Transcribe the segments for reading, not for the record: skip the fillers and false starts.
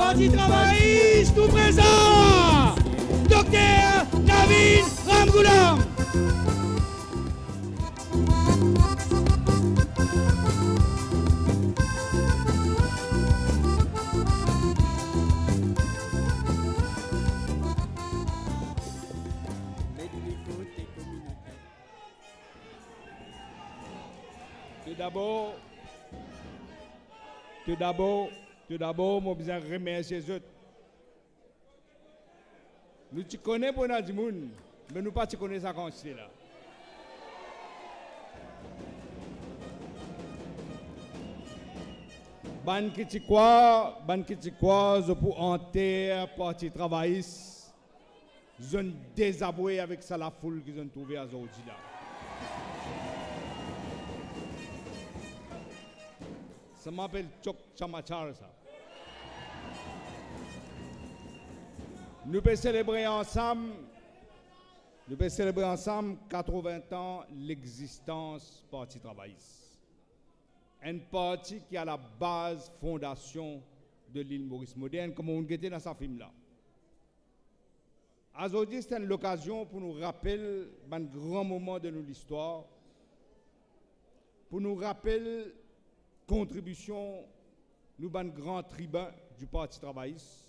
Parti travailliste tout présent. Docteur David Ramgoulam. Tout d'abord, je besoin remercier les autres. Nous te connaissons pour nous dire, mais nous ne connaissons pas ça comme c'est là. Ban qui tu crois, je pour enterrer parti travailliste, je ne désaboué avec ça la foule qu'ils ont trouvé à aujourd'hui là. Ça m'appelle Chok Chamachar ça. Nous pouvons célébrer ensemble 80 ans l'existence du Parti travailliste. Un parti qui a la base fondation de l'île Maurice moderne, comme on était dans sa film là. Aujourd'hui, c'est l'occasion pour nous rappeler un grand moment de notre histoire, pour nous rappeler contribution, nous un grand tribun du Parti travailliste.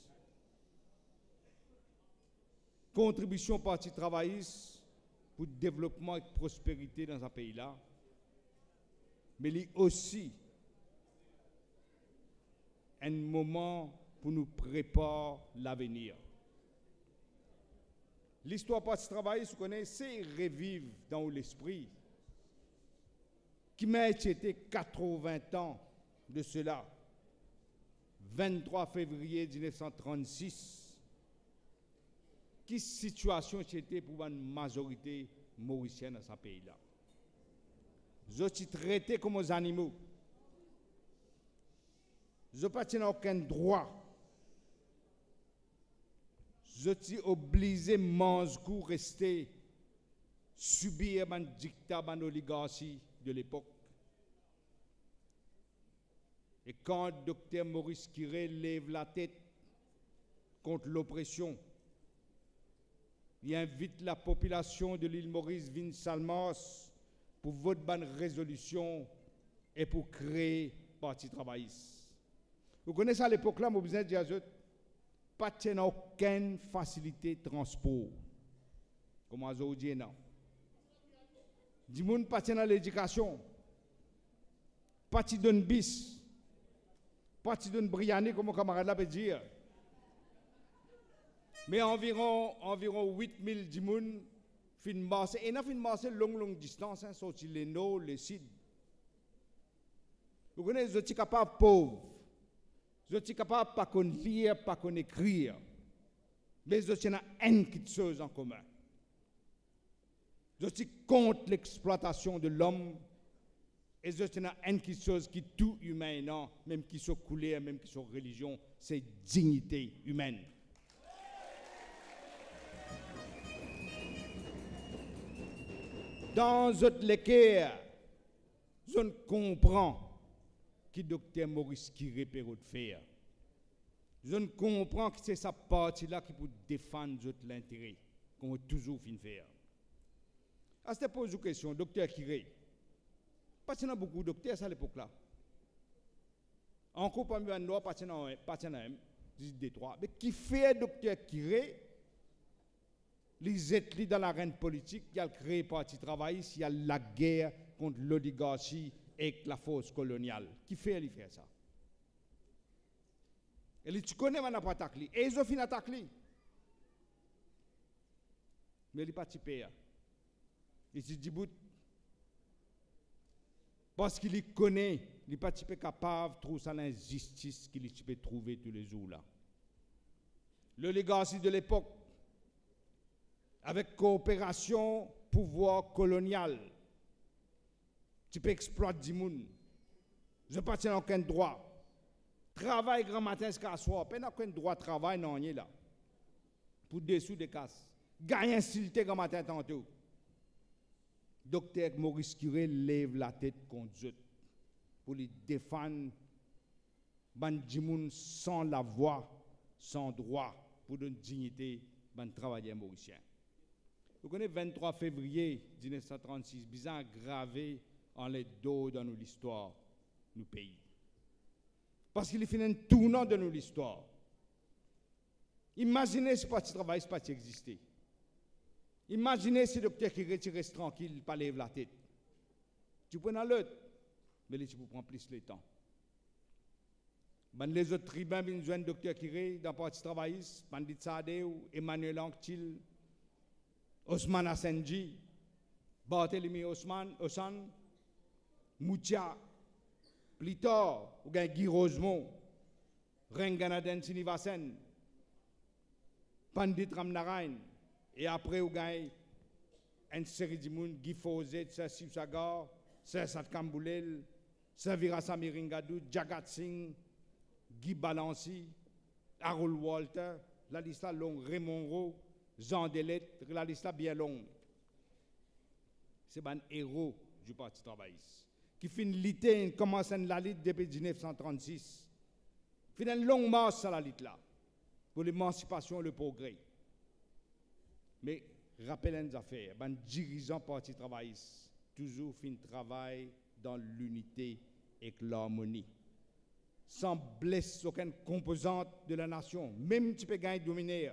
Contribution Parti travailliste pour le développement et la prospérité dans un pays-là. Mais il y a aussi un moment pour nous préparer l'avenir. L'histoire Parti travailliste, vous connaissez, c'est revivre dans l'esprit qui m'a été 80 ans de cela, 23 février 1936, quelle situation c'était pour une majorité mauricienne dans ce pays-là. Ils sont traités comme des animaux. Ils n'ont pas aucun droit. Ils sont obligés de manger, rester, subir un dictat, une oligarchie de l'époque. Et quand le docteur Maurice Kiré lève la tête contre l'oppression, il invite la population de l'île Maurice Vinsalmas pour voter bonne résolution et pour créer Parti travailliste. Vous connaissez à l'époque là, mon besoin de dire, pas aucune facilité de transport. Comme aujourd'hui, non. Du monde pas dans l'éducation, pas d'un bis, pas d'un briané, comme mon camarade là peut dire. Mais environ 8000 dimoun fin marcher. Et n'a fin marcher longue distance, hein, sorti les nord, les sud. Vous connaissez, vous êtes capables pauvres. Vous êtes capables pas qu'on lire, pas qu'on écrire. Mais vous êtes une chose en commun. Vous êtes contre l'exploitation de l'homme. Et vous êtes une chose qui est tout humain, non, même qui soit couleur, même qui soit religion, c'est dignité humaine. Dans votre lecture, je comprends que docteur Maurice Kiré peut faire. Je comprends que c'est sa partie-là qui peut défendre votre intérêt, comme toujours fin faire. À cette pose une question, docteur Kiré, parce qu'il y a beaucoup de docteurs à l'époque-là. Encore parmi les noirs, pas de Détroit. Mais qui fait docteur Kiré? Les êtres dans l'arène politique, il y a le créé parti travailliste, il y a la guerre contre l'oligarchie et la force coloniale. Qui fait ça? Et tu connais maintenant pas attaquer. Et ils ont fini d'attaquer. Mais il n'est pas typé. Il se dit, parce qu'il connaît, il n'est pas typé capable de trouver l'injustice qu'il peut trouver tous les jours là. L'oligarchie de l'époque, avec coopération, pouvoir colonial, tu peux exploiter du monde. Je ne tiens aucun droit. Travail grand matin jusqu'à soir. Pas aucun droit de travail, non, il est là. Pour dessous des casses. Gagner insulté grand matin tantôt. Docteur Maurice Kiré lève la tête contre eux pour les défendre. Bandimoun sans la voix sans droit pour donner dignité aux travailleurs mauriciens. Vous connaissez 23 février 1936, bizarre gravé en les dos dans l'histoire du pays. Parce qu'il fait un tournant de notre histoire. Imaginez ce parti travail, ce parti exister. Imaginez ce docteur qui reste tranquille, pas lève la tête. Tu prends l'autre, mais tu peux prendre plus le temps. Les autres tribuns viennent joindre le docteur Kiré dans le parti travailliste, Bandit Sadeu, Emmanuel Anctil, Osman Assenji, Barthélemy Osman, Moutia, Plitor, ou Guy Rosemont, Renganaden Sinivasen, Pandit Ramnarain, et après, vous avez une série de monde, Guy Fawzet, Sir Sagar, Sir Satkamboulel, Sir Virasa Miringadou, Jagat Singh, Guy Balancy, Harold Walter, la liste est longue, Raymond Rowe, Jean Delette, la liste est bien longue. C'est un héros du Parti travailliste qui finit lutter, commence la lutte depuis 1936. Il fait une longue marche à la lutte là, pour l'émancipation et le progrès. Mais rappelez une affaire, un dirigeant Parti travailliste, toujours fin travail dans l'unité et l'harmonie. Sans blesser aucune composante de la nation, même si tu peux gagner dominer.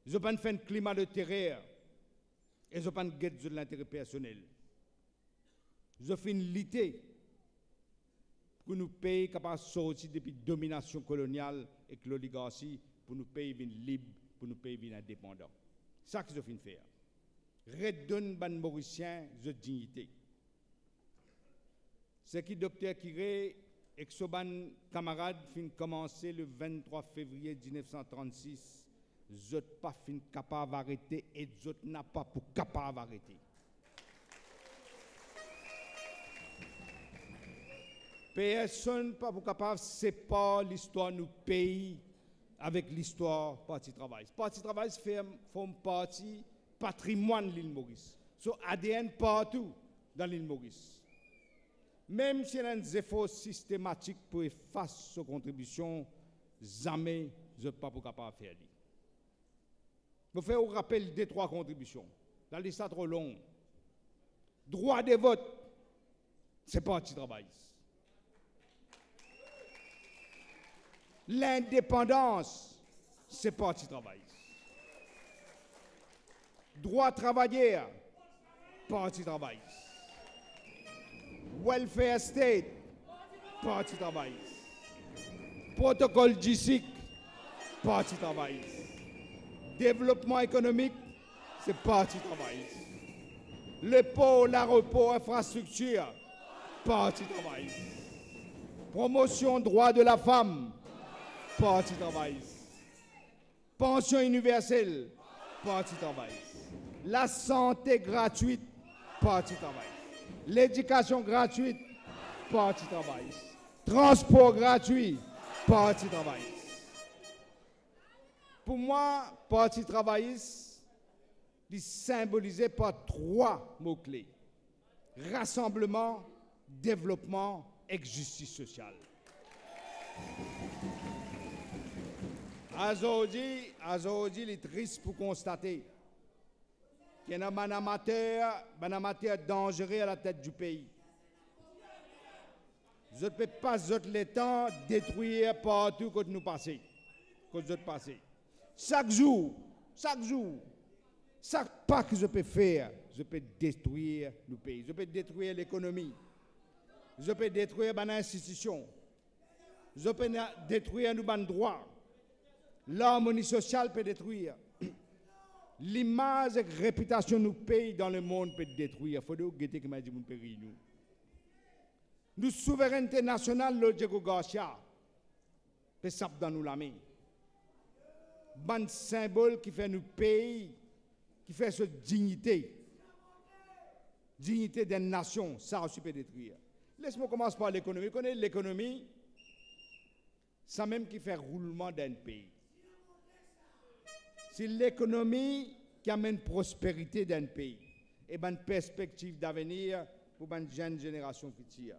Je ne peux pas faire un climat de terreur et je ne peux pas guetter de l'intérêt personnel. Je fais une lutte pour nous payer capable de sortir depuis la domination coloniale et l'oligarchie, pour nous payer libre, pour nous payer indépendant. C'est ça que je fais faire. Redonne les Mauriciens de dignité. C'est qui docteur Kiré et que ses camarades fin commencé le 23 février 1936, je n'ai pas fin capable d'arrêter et je n'ai pas pour capable d'arrêter. Personne pas pour capable de séparer l'histoire de nos pays avec l'histoire du Parti travail. Le Parti travail forme partie patrimoine de l'île Maurice. Son ADN partout dans l'île Maurice. Même s'il y a des efforts systématiques pour effacer sa contribution, jamais je ne suis pas capable de faire. Je vais vous rappeler des 3 contributions. La liste est trop longue. Droit de vote, c'est Parti travail. L'indépendance, c'est Parti travail. Droit travailleur, Parti travail. Welfare state, Parti travail. Protocole GISIC, Parti travail. Développement économique, c'est Parti travail. Le port, l'aéroport, infrastructure, Parti travail. Promotion droit de la femme, Parti travail. Pension universelle, Parti travail. La santé gratuite, Parti travail. L'éducation gratuite, Parti travail. Transport gratuit, Parti travail. Pour moi, Parti travailliste est symbolisé par 3 mots-clés. Rassemblement, développement et justice sociale. Aujourd'hui, il est triste pour constater qu'il y a un amateur dangereux à la tête du pays. Je ne peux pas le temps détruire partout que nous passons. Chaque jour, chaque pas que je peux faire, je peux détruire le pays. Je peux détruire l'économie. Je peux détruire les institutions. Je peux détruire nos droits. L'harmonie sociale peut détruire. L'image et la réputation de nos pays dans le monde peut détruire. Il faut que nous m'a dit mon pays. Nous souveraineté nationale, le Diego Garcia, peut s'appeler dans nous la main. Ban symbole qui fait nos pays, qui fait cette dignité. Dignité d'une nation, ça aussi peut détruire. Laisse-moi commencer par l'économie. Vous connaissez l'économie, c'est même qui fait roulement d'un pays. C'est l'économie qui amène prospérité d'un pays et une perspective d'avenir pour une jeune génération future.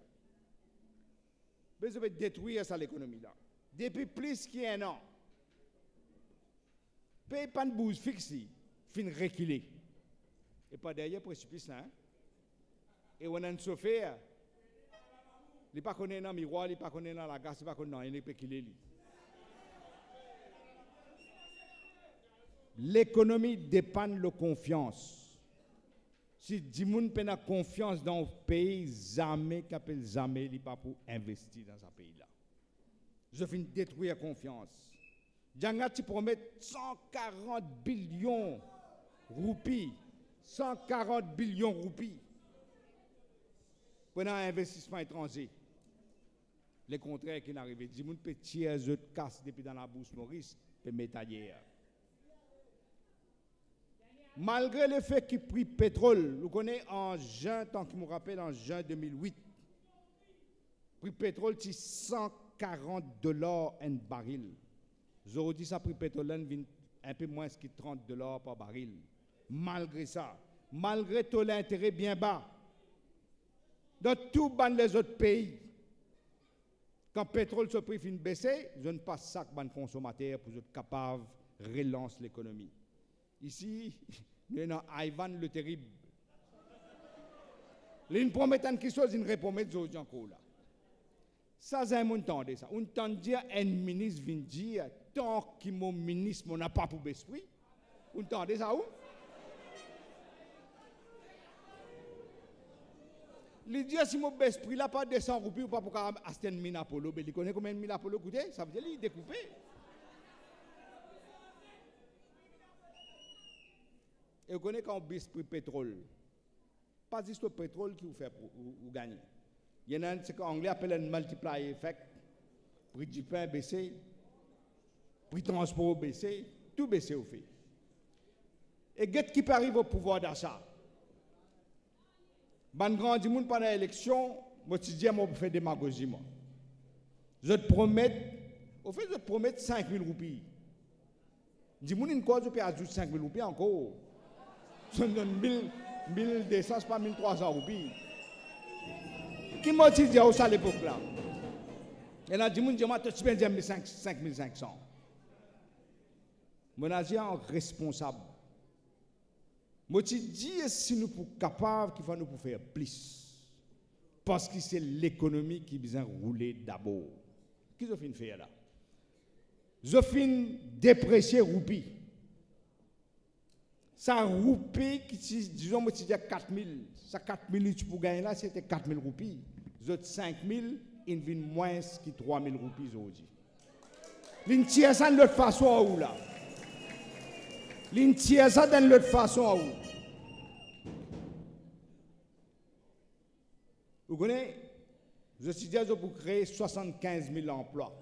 Mais je vais détruire ça l'économie là. Depuis plus qu'un an, paye pas de bouse fixe, fin reculer. Et pas derrière précipice là. Et on a un chauffeur, il n'est pas connu dans le miroir, il n'est pas connu dans la gare, il n'est pas connu dans rien, il peut qu'il. L'économie dépend de la confiance. Si les gens ont confiance dans le pays, jamais qu'appelle jamais, il n'est pas pour investir dans ce pays-là. Je finis de détruire la confiance. Djangati promet 140 billions roupies. 140 billions roupies pour un investissement étranger. Le contraire qui n'arrive. Les gens peuvent tirer les autres casses depuis dans la bourse Maurice, peuvent mettre ailleurs. Malgré le fait qu'il prix pétrole, vous connaissez en juin, tant que je me rappelle, en juin 2008, prix pétrole c'est $140 un baril. Aujourd'hui, ça prix pétrole vient un peu moins que $30 par baril. Malgré ça, malgré tout l'intérêt bien bas, dans tous les autres pays, quand le pétrole se prix fin baisser, je ne passe ça que les consommateurs pour être capables de relancer l'économie. Ici, nous avons Ivan le terrible. Il promet quelque chose, il répond encore là. Ça, c'est un montant de ça. On entend dire un ministre vient dire, tant que mon ministre n'a pas pour l'esprit, on entend ça où? Il dit si mon esprit là pas 200 roupies ou pas pour acheter une mine Apollo, il connaît combien de mine Apollo coûte? Ça veut dire qu'il est découpé. Et vous connaissez quand on baisse le pétrole, pas juste le pétrole qui vous fait pour gagner. Il y en a ce qu'en anglais appelle un multiplier effect. Prix du pain baissé, prix du transport baissé, tout baissé au fait. Et qu'est-ce qui peut arriver au pouvoir d'achat? Ban grand du monde pendant l'élection, moi je dis moi faire démagogie moi. Je te promets, au fait je te promets 5 000 roupies. Du monde une cause peut ajouter 5 000 roupies encore. Je donne 1200, pas 1300 roupies. Qui m'a dit à ça à l'époque là? Et là, du monde dit moi tu peux dire 5500. Mon agent responsable. Moi, je dis si nous sommes capables, qu'il faut nous faire plus. Parce que c'est l'économie qui besoin rouler d'abord. Qu'est-ce que je fais là? Je finis déprécier roupie. Ça roupie, disons, moi, je dis 4 000. Ça 4 000 pour gagner là, c'était 4 000 roupies. Les autres 5 000, ils viennent moins que 3 000 roupies aujourd'hui. Ils tirent ça de l'autre façon où là? Ils tirent ça de l'autre façon où? Vous connaissez, je suis dit pour créer 75 000 emplois.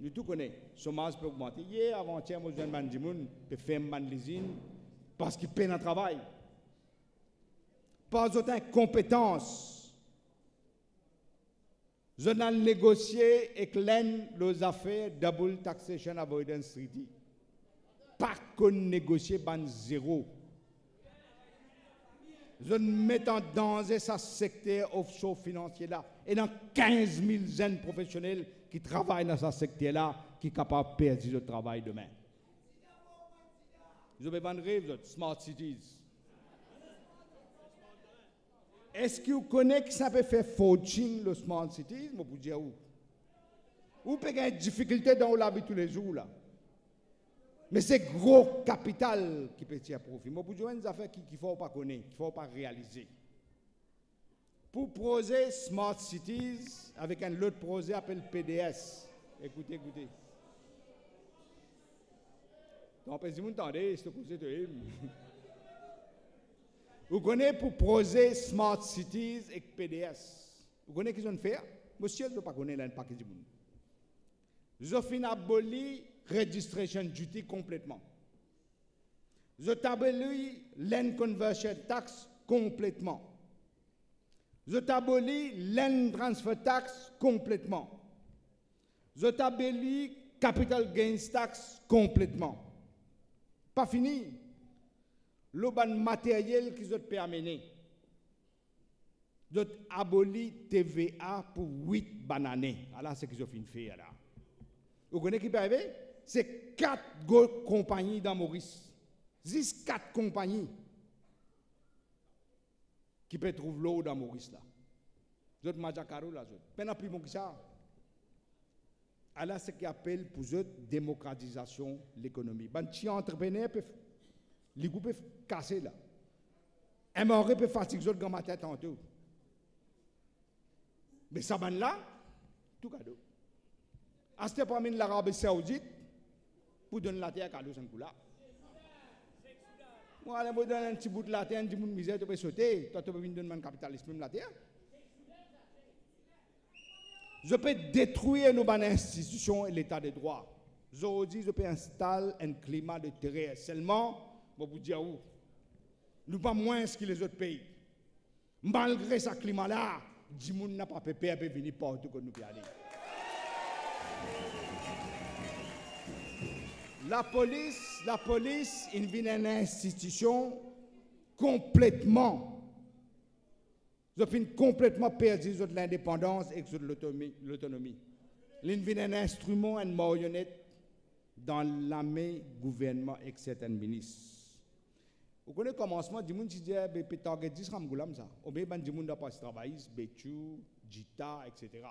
Nous tout connaissons, le chômage peut augmenter. Hier, avant-hier, moi, je viens de dire, je fais une usine parce qu'il paye dans le travail. Pas autant compétence. Je n'ai négocié avec l'EN les affaires Double Taxation Avoidance Treaty. Pas qu'on négocie ban zéro. Je mets en danger ce secteur offshore financier là. Et dans 15 000 jeunes professionnels qui travaillent dans ce secteur là, qui sont capables de perdre le travail demain. Je vais vendre rêve, Smart Cities. Est-ce que vous connaissez que ça peut faire fortune le Smart Cities? Je vous dis où? Vous pouvez avoir des difficultés dans la vie tous les jours là. Mais c'est gros capital qui peut tirer profit. Moi, je vous dis des affaires qu'il ne faut pas connaître, qu'il ne faut pas réaliser. Pour projet Smart Cities, avec un autre projet appelé PDS. Écoutez. Donc, si vous entendez, c'est projet de him. Vous connaissez pour projet Smart Cities et PDS. Vous connaissez ce qu'ils ont fait? Monsieur, je ne sais pas connaître un paquet de monde. Je finis aboli registration duty complètement. Je t'abolis land conversion tax complètement. Je t'abolis land transfer tax complètement. Je t'abolis capital gains tax complètement. Pas fini. Le ban matériel qui je peux amener. Je t'abolis TVA pour 8 bananes. Alors c'est ce que je finis de faire là. Vous connaissez qui peut arriver? c'est 4 compagnies dans Maurice. 4 compagnies qui peuvent trouver l'eau dans Maurice là. Vous êtes Majacaro là, vous êtes. Maintenant, plus bon que ça. Alors, ce qu'on appelle pour eux démocratisation de l'économie. Les petits entrepreneurs peuvent, les groupes peuvent casser là. Un mort peut fatiguer les autres dans ma tête en tout. Mais ça va là, tout cadeau. À ce moment l'Arabie Saoudite, pour donner la terre à cadeau, c'est un coup là. Moi, je vais donner un petit bout de la terre, un petit bout de misère, tu peux sauter. Toi, tu peux venir donner un capitalisme, même la terre. Je peux détruire nos institutions et l'état de droit. Aujourd'hui, je peux installer un climat de terreur. Seulement, je vais vous dire où. Nous pas moins que les autres pays. Malgré ce climat-là, du monde n'a pas peur de venir partout que nous pouvons aller. La police, il vient une institution complètement perdu de l'indépendance et de l'autonomie. Il vient un instrument, une marionnette dans la main gouvernement et certains ministres. Vous connaissez le commencement, du monde qui dit que peut target 10 ramgoulam ça. Ou bien du monde n'a pas travaillé, Béchou, Jita, etc.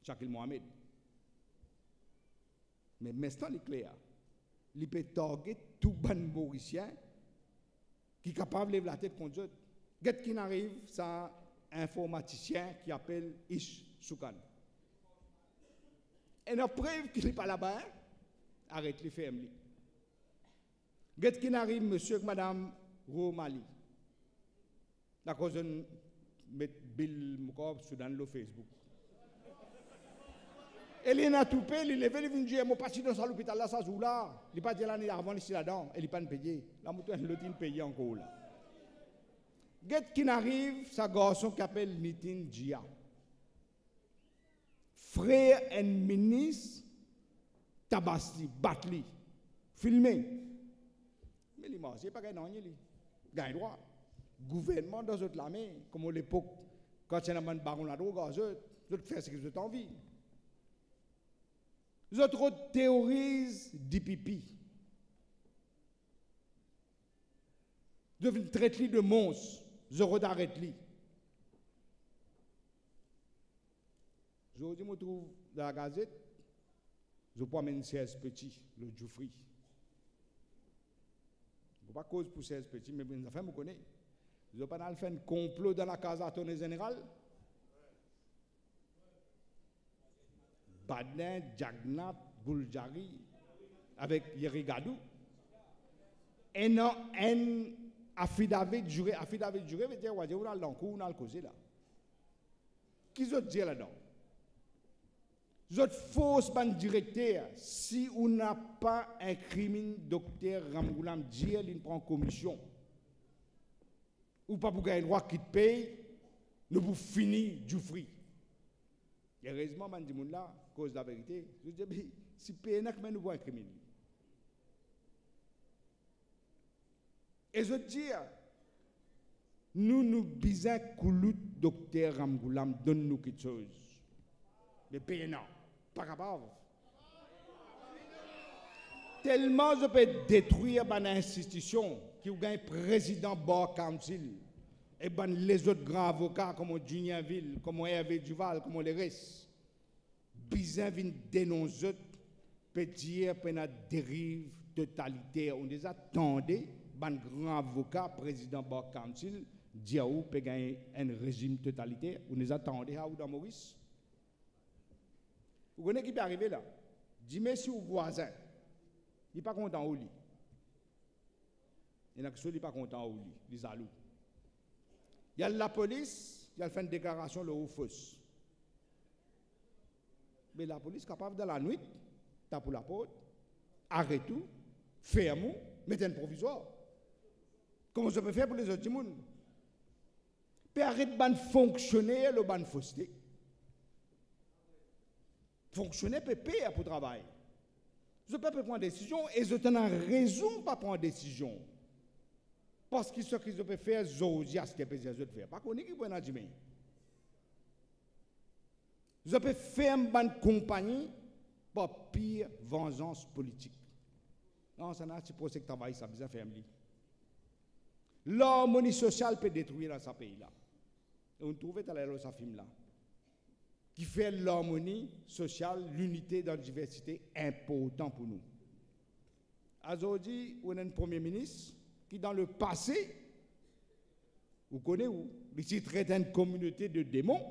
Chakil Mohamed. Mais maintenant, il est clair. Il peut target tout ban mauricien qui est capable de lever la tête contre eux. Qu'est-ce qui arrive, c'est un informaticien qui appelle Ish Soukan. Et la preuve qu'il n'est pas là-bas, arrête les fermes. Qu'est-ce qui arrive, monsieur et madame Romali? La cause de mettre Bill Moukob sur le Facebook. Elle est à tout payer, il est venu, il dit, je suis dans l'hôpital là, ça joue là. Il n'est pas dit l'année avant, ici là-dedans, il n'est pas payé. La moto, elle est payée encore là. Qu'est-ce qui arrive, c'est un garçon qui s'appelle Nitin Jia. Frère et ministre, Tabasti, Batli, filmé. Mais il ne pas gagné, il gagne droit. Gouvernement dans notre main, comme à l'époque, quand il y a un baron la drogue, ils font ce qu'ils ont envie. Les autres théorisent du pipi. Ils traitent de monstre. Ils arrêtent lui. Aujourd'hui, je me trouve dans la gazette, je peux amener 16 petits, le Djoufri. Je ne sais pas cause pour 16 petits, mais les affaires me connaissent. Je ne sais pas fait un complot dans la case attorney général. Badin, Jagnat, Gouljari, avec Yeri Gadou. Et non, un affidavit juré veut dire, on a l'encours, on a le causé là. Qu'est-ce que dire là-dedans? Vous êtes fausse ban directeur, si on n'a pas un crime, docteur Ramgoulam dire, il prend commission. Ou pas pour gagner le droit qui te paye, nous vous finir du fruit. Heureusement, man dit là, cause de la vérité, je dis, si paye n'a que nous voit un crime. Et je dis, nous bisons que docteur Ramgoulam donne nous quelque chose. Mais paye non. Pas capable. Tellement je peux détruire une institution qui a un président Bar Council et les autres grands avocats comme Juniorville, comme Hervé Duval, comme les restes. Bizarre vient dénoncer, peut dire qu'il y a une dérive totalitaire. On les attendait, un grand avocat, président Bar Council, dire où peut gagner un régime totalitaire. On les attendait à dans Maurice. Vous connaissez qui peut arriver là? Dis-moi si vous voisin, il n'est pas content au lit. Il y en a qui ne sont pas contents au lit, les alous. Il y a la police, il a fait une déclaration le haut fausse. Mais la police est capable dans la nuit, tape pour la porte, arrête tout, ferme, mette un provisoire. Comment ça peut faire pour les autres gens? Peut arrêter de fonctionner le ban fausseté. Fonctionner peut payer pour travail. Je peux pas prendre décision et je n'ai raison de pas prendre décision. Parce que ce qu'ils peuvent faire, aujourd'hui, à ce qu'ils peuvent faire. Pas qu'on est qui peut en dire. Je peux faire une bonne compagnie pas pire vengeance politique. Non, ça n'a pas de travail, ça a besoin de faire. L'harmonie sociale peut détruire dans ce pays-là. Et on trouve dans ce film-là, qui fait l'harmonie sociale, l'unité dans la diversité, important pour nous. Aujourd'hui, on a un premier ministre qui, dans le passé, vous connaissez où? Il traite une communauté de démons.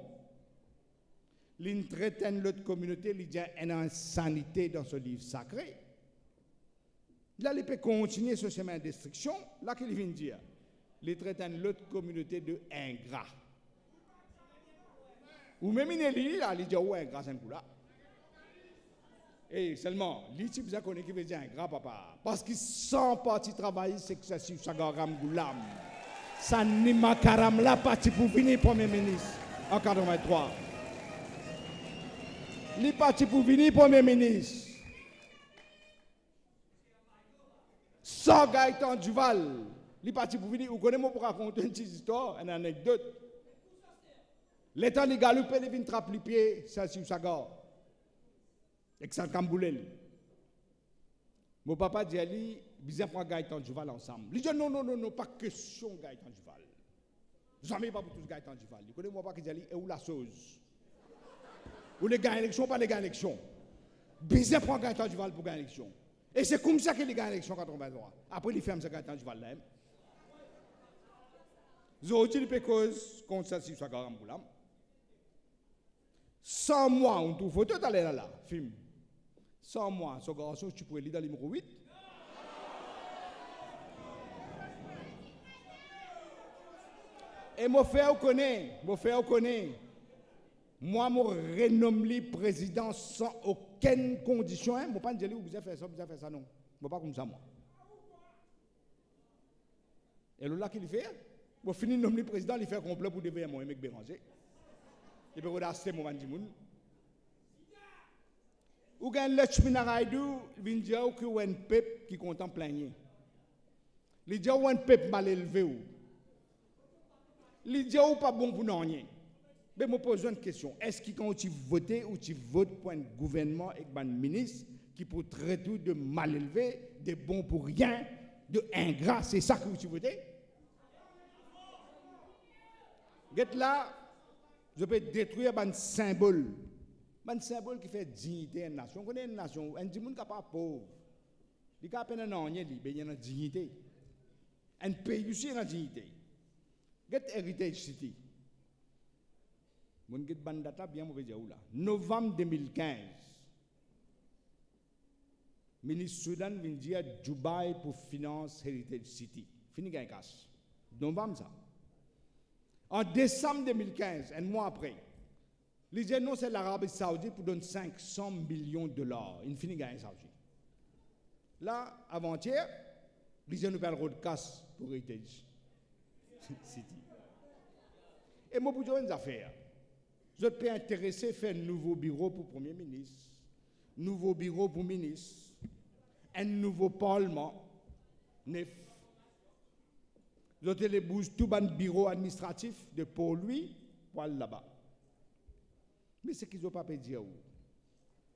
Il traite une autre communauté, il dit une insanité dans ce livre sacré. Là, il peut continuer ce chemin de destruction. Là, qu'il vient dire, il traite une autre communauté de ingrats. Ou même il dit, ouais, ingrat, c'est un coup là. Et seulement, il dit, vous connaissez qui veut dire ingrat, papa. Parce qu'il sent parti travailler, c'est que ça, c'est Sagaram Goulam. Ça n'est pas Karam là, parti pour venir Premier ministre en 83. Il est parti pour venir Premier ministre. Sans Gaëtan Duval, il est parti pour venir. Vous connaissez, moi, pour raconter une petite histoire, une anecdote. L'état de Galoupe, il vient trapper les pieds, ça sur sa gare. Avec sa camboulelle. Mon papa dit, il besoin prendre Gaëtan Duval ensemble. Il dit, non, pas question Gaëtan Duval. Jamais pas pour tous Gaëtan Duval. Il connaît mon papa qui dit, et où la chose? Ou les gagner l'élection, pas les gagner l'élection. Besoin prendre Gaëtan Duval pour gagner l'élection. Et c'est comme ça qu'il gagne l'élection 83. Après, il ferme ce Gaëtan Duval là. Aujourd'hui, il peut cause contre ça sur sa gare. 100 mois, on trouve photo d'aller là, film. 100 mois, ce garçon, tu pourrais lire dans le numéro 8. Et mon frère connaît, moi, je renomme président sans aucune condition. Je ne peux pas dire que vous avez fait ça, non. Je ne peux pas comme ça, moi. Et là, qu'il fait, je finis de nommer président, il fait un complot pour devenir mon mec Béranger. Et puis, on a acheté mon vandimoun. Ou gagne le cheminaraïdou, il vient dire qu'il y a un peuple qui contemple plein. Il dit qu'il y a un peuple mal élevé. Il dit qu'il n'y a pas bon pour nous. Mais je me pose une question. Est-ce que quand tu votes ou tu votes pour un gouvernement et un ministre qui peut traiter de mal élevé, de bon pour rien, de ingrat, c'est ça que tu votes? Get là, je peux détruire un symbole. Un symbole qui fait dignité à une nation. On connaît une nation, un monde qui n'est pas pauvre. Il n'y a pas de une dignité. Un pays aussi a une dignité. Get Heritage City. Mon get bandata bien mauvais là. Novembre 2015. Ministre Soudan vient dire Dubaï pour finance Heritage City. Fini gagne cash. Novembre ça. En décembre 2015, un mois après, les dit non, c'est l'Arabie Saoudite pour donner 500 millions de dollars. Il finit gagner Saoudi. Là, avant-hier, les gens nous parlent de casse pour Heritage City. Et moi, pour dire une affaire, je peux intéresser à faire un nouveau bureau pour le Premier ministre, nouveau bureau pour le ministre, un nouveau parlement, neuf. Je les bouge tout un bureau administratif de pour lui, pour aller là-bas. Mais ce qu'ils n'ont pas payé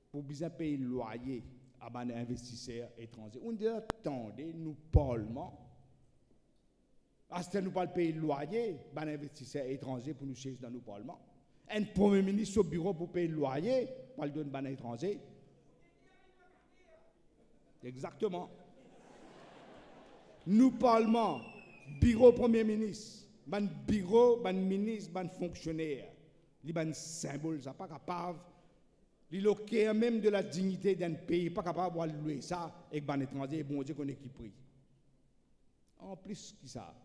pour bien payer le loyer à des investisseurs étrangers. On dit, attendez, nous parlement. À ce que nous ne payons pas le loyer à des investisseurs étrangers pour nous chercher dans nos parlements. Un premier ministre au bureau pour payer le loyer, pour le donner à des étrangers. Exactement. Nous parlement. Bureau Premier ministre, ban bureau, ban ministre, ban fonctionnaire, li ban symbole, ça pas capable, li loquer même de la dignité d'un pays, pas capable de louer ça et ban étranger, bon Dieu connaît qui prie. En plus que ça,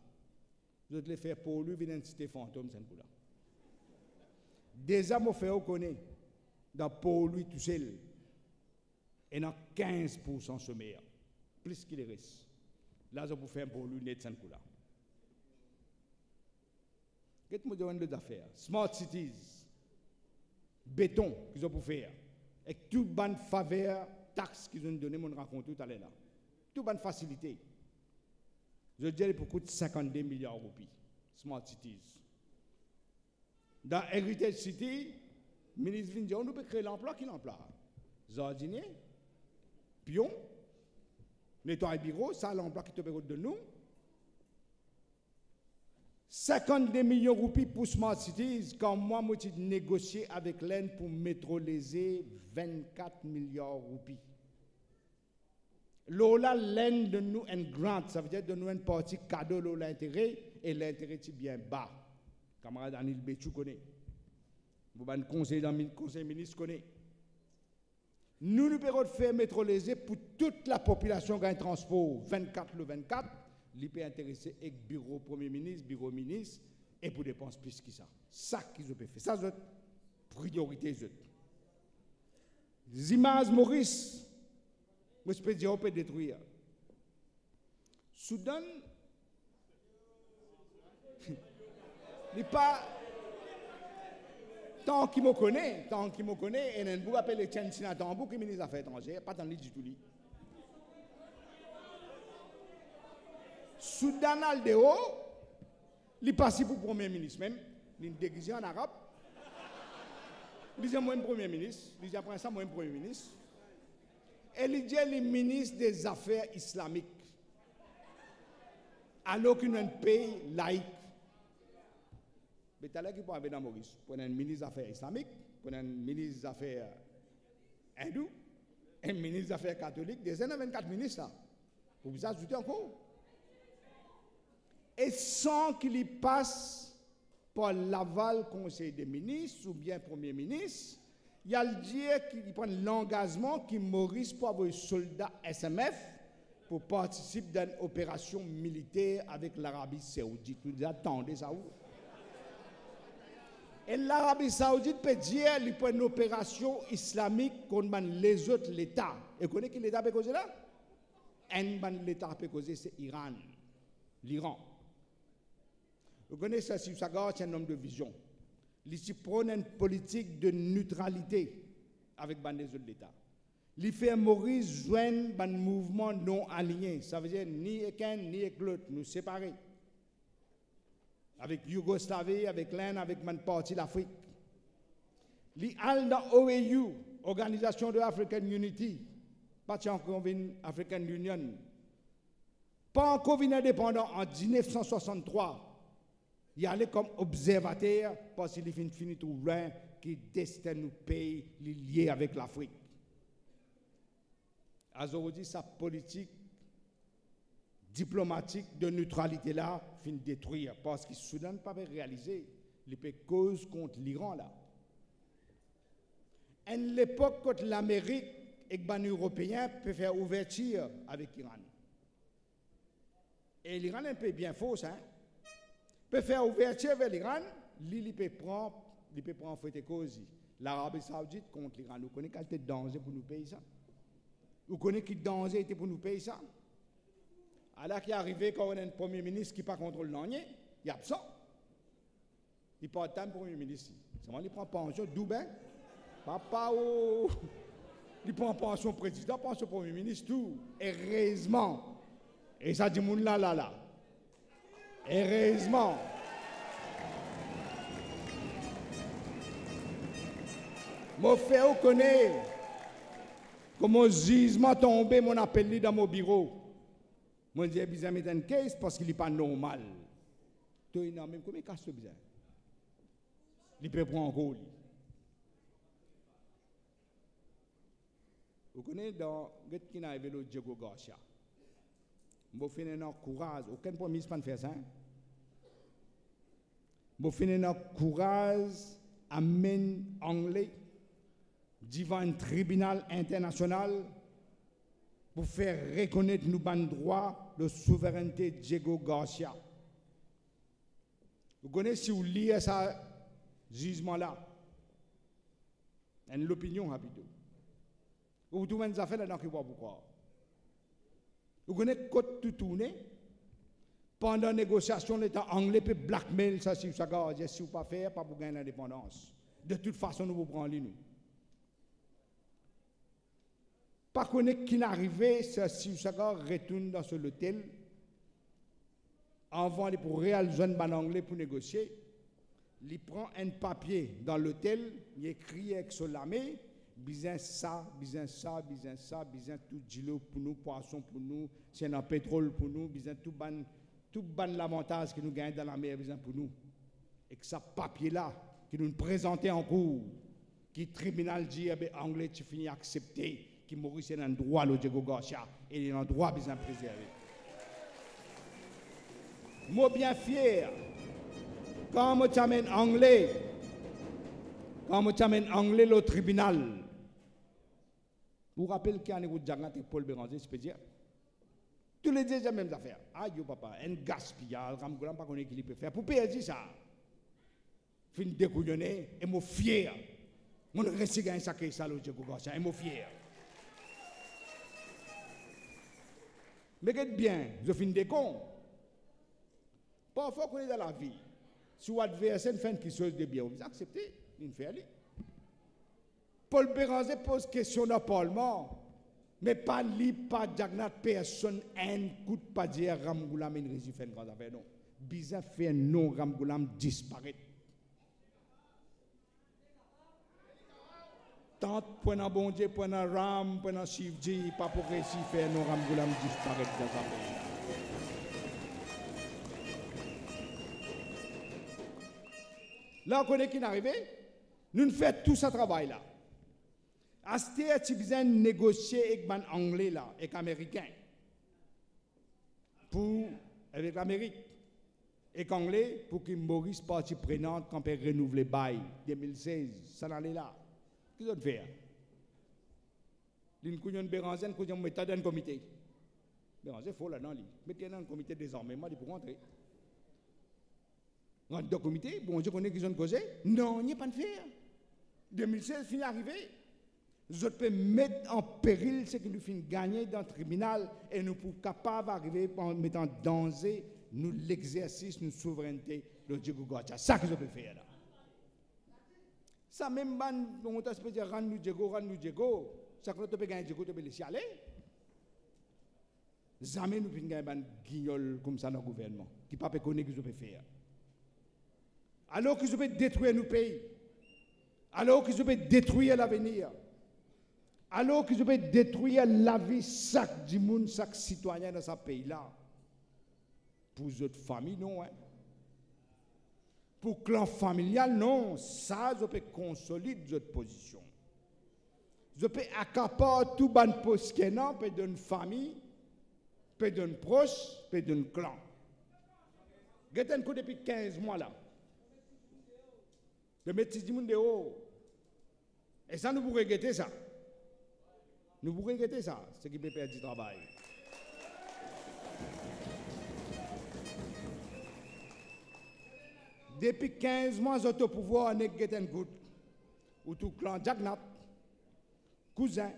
je te le faire pour lui, une cité fantôme, c'est là. Déjà, mon frère connaît, dans pour lui tout seul, et dans 15% sommaire, plus qu'il reste. Là, je peux faire pour lui net, c'est là. Qu'est-ce que je veux faire? Smart cities, béton qu'ils ont pour faire, avec toute bonne faveur, taxes qu'ils ont donné, mon raconte tout à l'heure là. Toute bonne facilité. Je dirais pour coûter 52 milliards de roupies. Smart cities. Dans Heritage City, le ministre vient dire, on peut créer l'emploi, qui l'emploi? jardinier, pion, nettoyer bureau, ça l'emploi qui te permet de nous. 52 millions de roupies pour Smart Cities, quand moi, j'ai négocié avec l'Inde pour métroliser 24 milliards de roupies. Lola, l'Inde de nous un grant, ça veut dire de nous une partie cadeau, lola intérêt, et l'intérêt est bien bas. Camarade Anil Béchou connaît. Vous avez un conseil ministre connaît. Nous pouvons faire métroliser pour toute la population qui a un transport 24 le 24. Il peut intéresser avec bureau Premier ministre, bureau ministre, et pour dépenses plus que ça. Ça qu'ils ont fait. Ça, c'est priorité. Zimaz Maurice, je peux dire, on peut détruire. Soudan, il pas. Tant qu'il me connaît, et nous appelle Etienne Sinatambo, qui est ministre des Affaires étrangères, pas dans le du tout. Soudan Aldeo, il passe pour Premier ministre même, il est déguisé en arabe. Il dit moi Premier ministre, il dit après ça moi Premier ministre. Et il dit le ministre des Affaires islamiques. Alors qu'il y a un pays laïque. Mais tu as là qui peut avoir dans Maurice, pour un ministre des Affaires islamiques, pour un ministre des Affaires hindou, un ministre des Affaires catholiques, des 24 ministres là. Pour vous ajouter encore. Et sans qu'il y passe par l'aval Conseil des ministres ou bien Premier ministre, il y a le dire qu'il prend l'engagement qui Maurice pour avoir un soldat SMF pour participer à une opération militaire avec l'Arabie Saoudite. Vous attendez ça où? Et l'Arabie Saoudite peut dire qu'il prend une opération islamique contre les autres États. Et vous connaissez qui l'État peut causer là? L'État peut causer, c'est l'Iran. Vous connaissez ça, si ça c'est un homme de vision. Il prône une politique de neutralité avec les autres États. Il fait Maurice joindre un mouvement non aligné. Ça veut dire ni avec un, ni avec l'autre, nous séparer. Avec Yougoslavie, avec l'Inde, avec une partie de l'Afrique. Il est dans OAU, Organisation de African Unity, pas encore African Union. Pas encore indépendant en 1963. Il allait comme observateur parce qu'il finit tout loin qui destine nos pays liés avec l'Afrique. Aujourd'hui, sa politique diplomatique de neutralité là finit détruire parce que le Soudan n'a pas réalisé les causes contre l'Iran là. À l'époque, quand l'Amérique et les Européens peuvent faire ouverture avec l'Iran. Et l'Iran est un peu bien fausse, hein? Peut faire ouverture vers l'Iran, il peut prendre fait cause. L'Arabie Saoudite contre l'Iran. Vous connaissez quel danger pour nous payer ça? Vous connaissez quel danger était pour nous payer ça? Alors qu'il est arrivé quand on a un Premier ministre qui n'a pas contrôle l'année, il est absent. Il part de temps Premier ministre. Seulement il prend pension, d'où ben? Papa, oh! Il prend pension président, pension Premier ministre, tout. Heureusement. Et ça dit moun là. Heureusement. Mon frère connaît comment le jugement tombé, mon appelé dans mon bureau. Moi, je dis, bizarre, mais un case parce qu'il n'est pas normal. Tu es même comment il ce bizarre? Il peut prendre en rôle. Vous connaissez dans ce qui est arrivé au Diego Garcia. Je finis dans courage. Aucun premier ministre ne fait ça. Je finis dans courage, amène anglais devant un tribunal international pour faire reconnaître nos droits de souveraineté Diego Garcia. Vous connaissez si vous lisez ce jugement-là, une opinion rapide. Vous trouvez des affaires là-dedans qui voient pourquoi. Vous connaissez côté tout tourné. Pendant la négociation, l'État anglais peut blackmail ça si vous ne si vous pas faire, pas pour gagner l'indépendance. De toute façon, nous vous prenons nous. Par contre, qui n'arrivait, si vous retourne dans l'hôtel, avant pour réaliser un anglais pour négocier, il prend un papier dans l'hôtel, il écrit avec son lamé, Besoin ça, besoin ça, besoin ça, besoin tout gilo pour nous, poisson pour nous, c'est un pétrole pour nous, besoin tout ban l'avantage que nous gagnons dans la mer, besoin pour nous. Et que ça papier là, qui nous présentait en cours, qui tribunal dit, eh bien, anglais, tu finis accepter, qui Maurice est dans le droit, le Diego Garcia, et il est dans le droit, besoin préserver. Moi, bien fier, quand je t'amène anglais, au tribunal, vous vous rappelez qu'il y a un Djangat et Paul Béranger, je peux dire, tous les deux, les mêmes affaires. Aïe, papa, un gaspillage, Ramgoulam, pas qu'on est qu'il peut faire. Pour payer ça, fin découillonné, et moi fier. Mon récit gagne ça, ça, le Diego Garcia, et moi fier. Mais qu'est-ce bien, je finis des cons. Parfois qu'on est dans la vie, si vous adversaire fait quelque chose de bien, vous acceptez, il fait aller. Paul Béranger pose question dans le Parlement, mais pas libre, pas Jagnat, personne, un coup de pas dire Ramgoulam et Rési fait une grande affaire, non. Bizarre fait non, Ramgoulam disparaît. Tant pour un bon Dieu, pour un Ram, pour un Shivji, pas pour Rési faire non, Ramgoulam disparaît dans sa pays. Là, on connaît qui est arrivé. Nous faisons tout ce travail-là. Asté, tu as besoin de négocier avec les Anglais, là, avec les Américains. Avec l'Amérique. Et les Anglais, pour que Maurice partie prenante quand on renouveler le bail 2016, ça n'allait là. Qu'est-ce qu'on fait? Nous avons Béranger, nous avons mis dans un comité. Béranger, il faut là-dedans. Mettez dans un comité désormais, pour rentrer. Dans le comité, bon, je connais qu'ils ont causé. Non, il n'y a pas de faire. 2016, fini arrivé. Je peux mettre en péril ce que nous finissons gagner dans le tribunal et nous sommes capables d'arriver en mettant en danger nous l'exercice, notre souveraineté de Diego Garcia. C'est ça que je peux faire là. Ça même, on peut dire, rends-nous Diego. Ça que nous peut gagner Diego, tu peux laisser aller. Jamais nous pouvons gagner un guignol comme ça dans le gouvernement, qui ne peut pas connaître ce que je peux faire. Alors que je peux détruire nos pays, alors que je peux détruire l'avenir, alors que je peux détruire la vie chaque du monde, chaque citoyen dans ce pays-là. Pour votre famille, non. Hein? Pour clan familial, non. Ça, je peux consolider votre position. Je peux accaparer tout ban poste qu'il y a, peut d'une famille, peut d'un proche, peut d'un clan. J'ai un coup depuis 15 mois là. De mettre du monde dehors. Et ça, nous pourrons regretter ça. Nous pourrons regretter ça, ce qui peut perdre du travail. Depuis 15 mois, j'ai au pouvoir, on est un coup. Ou tout clan Jagnat, cousin,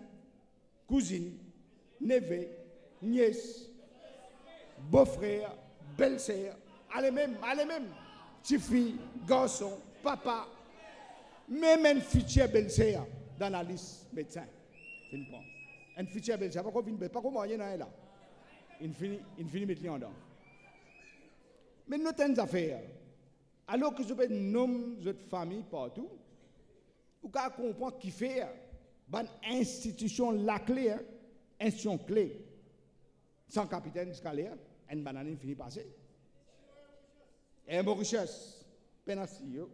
cousine, neveu, nièce, beau-frère, belle-sœur, allez même, petite-fille, garçon, papa, même une future belle-sœur dans la liste médecin. Une future belle-sœur, pas comme il y en a là. Il finit mettre en dedans. Mais nous avons des affaires. Alors que je peux nommer notre famille partout, vous pouvez comprendre qui fait une institution la clé, institution clé. Sans capitaine scalaire, une banane finit passer. Et Mauritius, Penasio.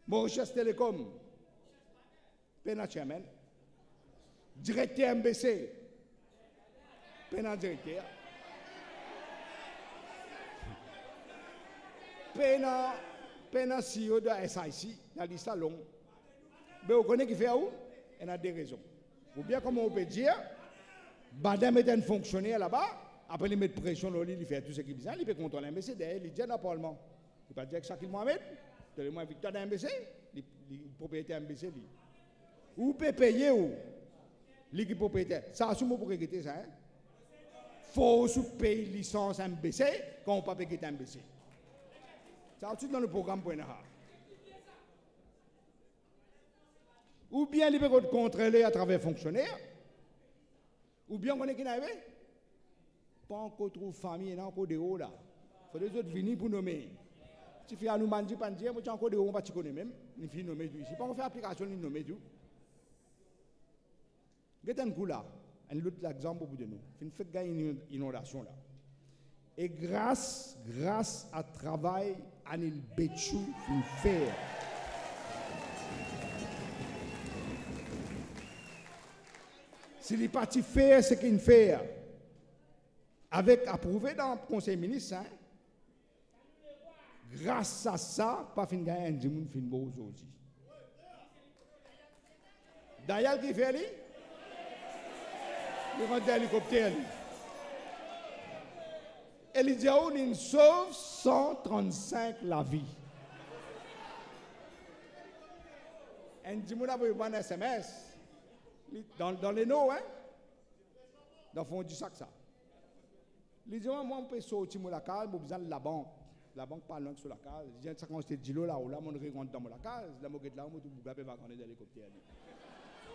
Mauritius Télécom, Penachemel. Directeur MBC, Penadirecteur. CEO de SIC, la liste longue. Mais vous connaissez qui fait où? Il y a des raisons. Ou bien, comment on peut dire, Badem est un fonctionnaire là-bas, après il met pression, il fait tout ce qu'il besoin, il peut contrôler l'MBC, d'ailleurs, il dit dans le Parlement. Il ne peut pas dire que Shakil Mohamed, donnez-moi une victoire d'MBC, le propriétaire MBC. Ou peut payer où? Le propriétaire. Ça, c'est pour regretter ça. Il faut payer licence MBC quand on ne peut pas payer MBC. Ça aussi dans le programme pour ou bien il peut contrôler à travers fonctionnaires, ou bien on est qui n'arrive pas encore trouve famille, il y a encore des hauts là. Il faut des autres venir pour nommer. Si tu fais un humain, moi, tu as encore des gens qui connaissent même. Ni fi nommé du ici. Pas on fait application ni nommé du. Get un coup là. Un autre exemple au bout de nous. Fin fait gagner une inondation là. Et grâce à travail Anil Betchou fin faire. Si les partis faire ce qu'il fait, avec approuvé dans le Conseil ministre, hein, grâce à ça, pas fin gagner un dimoun fin beau aujourd'hui. D'ailleurs, qui fait lui? Il rentre l'hélicoptère. Elidiaou, il sauve 135 la vie. Un dimoun a eu un SMS. Dans les noms, hein? Dans le fond du sac, ça. Les gens, moi, on peut sortir mon case, j'ai besoin de la banque. La banque parle loin sur la case. J'ai dit, quand j'étais dit là, mon rentre dans la case, la moquette là, mon tout va gagner dans l'hélicoptère.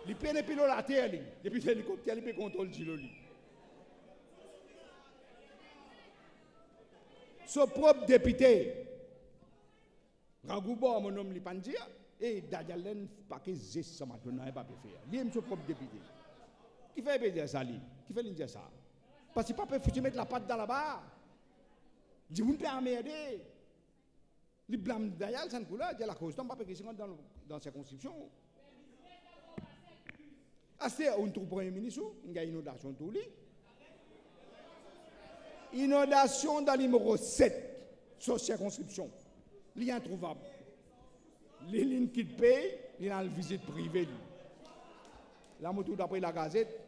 Il paye les pilotes à terre, depuis l'hélicoptère, il peut contrôler le gilo. Son propre député, Ragouba, mon nom, il pas dire. Et Dajalen, pas que j'ai ça maintenant, il pas faire. Lui, son propre député. Qui fait dire ça, lui? Qui fait dire ça? Parce qu'il ne peut pas mettre la patte dans la barre. Je ne peux pas emmerder. Il blâme Dajal, ça ne coule pas. Il y a la cause, il ne peut pas dans sa conscription. Assez, on trouve Premier ministre, il y a une inondation tout lui. Inondation dans le numéro 7, sur circonscription. Il est introuvable. Les lignes qui payent, il y a une visite privée. Là, je suis d'après la gazette,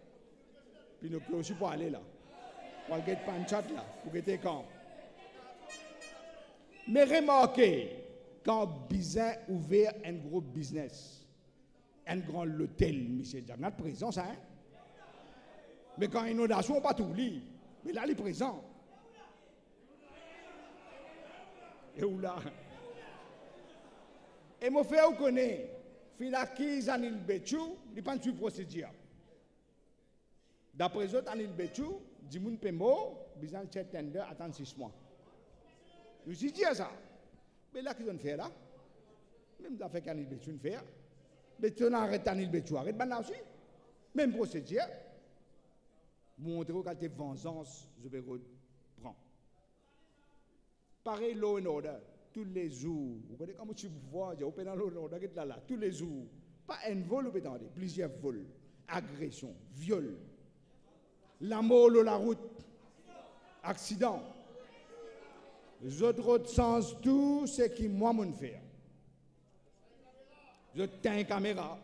puis nous pouvons aussi pas aller là. On va aller panchat là, pour être quand. Mais remarquez, quand Bizin ouvert un gros business, un grand hôtel, M. Jagnat présent, ça, hein? Mais quand inondation, pas tout lit. Mais là, il est présent. Et où là? Et mon frère, vous connaissez, Finaki Anil Betchou, il pas de procédure. D'après eux, Anil Betchou, Dimoun Pembo, Bizan Tender, attend 6 mois. Je me suis dit ça. Mais là, qu'ils ont fait là? Même d'affaire qu'Anil Betchou fait. Mais tu arrêtes Anil Betchou, arrête maintenant aussi. Même procédure. Vous montrez quand tu es vengeance, je vais reprendre. Pareil, law and order. Tous les jours, vous voyez comment tu vois, j'ai opéré dans l'ordre là, tous les jours, pas un vol, plusieurs vols, agression, viol, la mort sur la route, accident. Les autres sens tout ce qui moi m'en fait. Je tiens une caméra,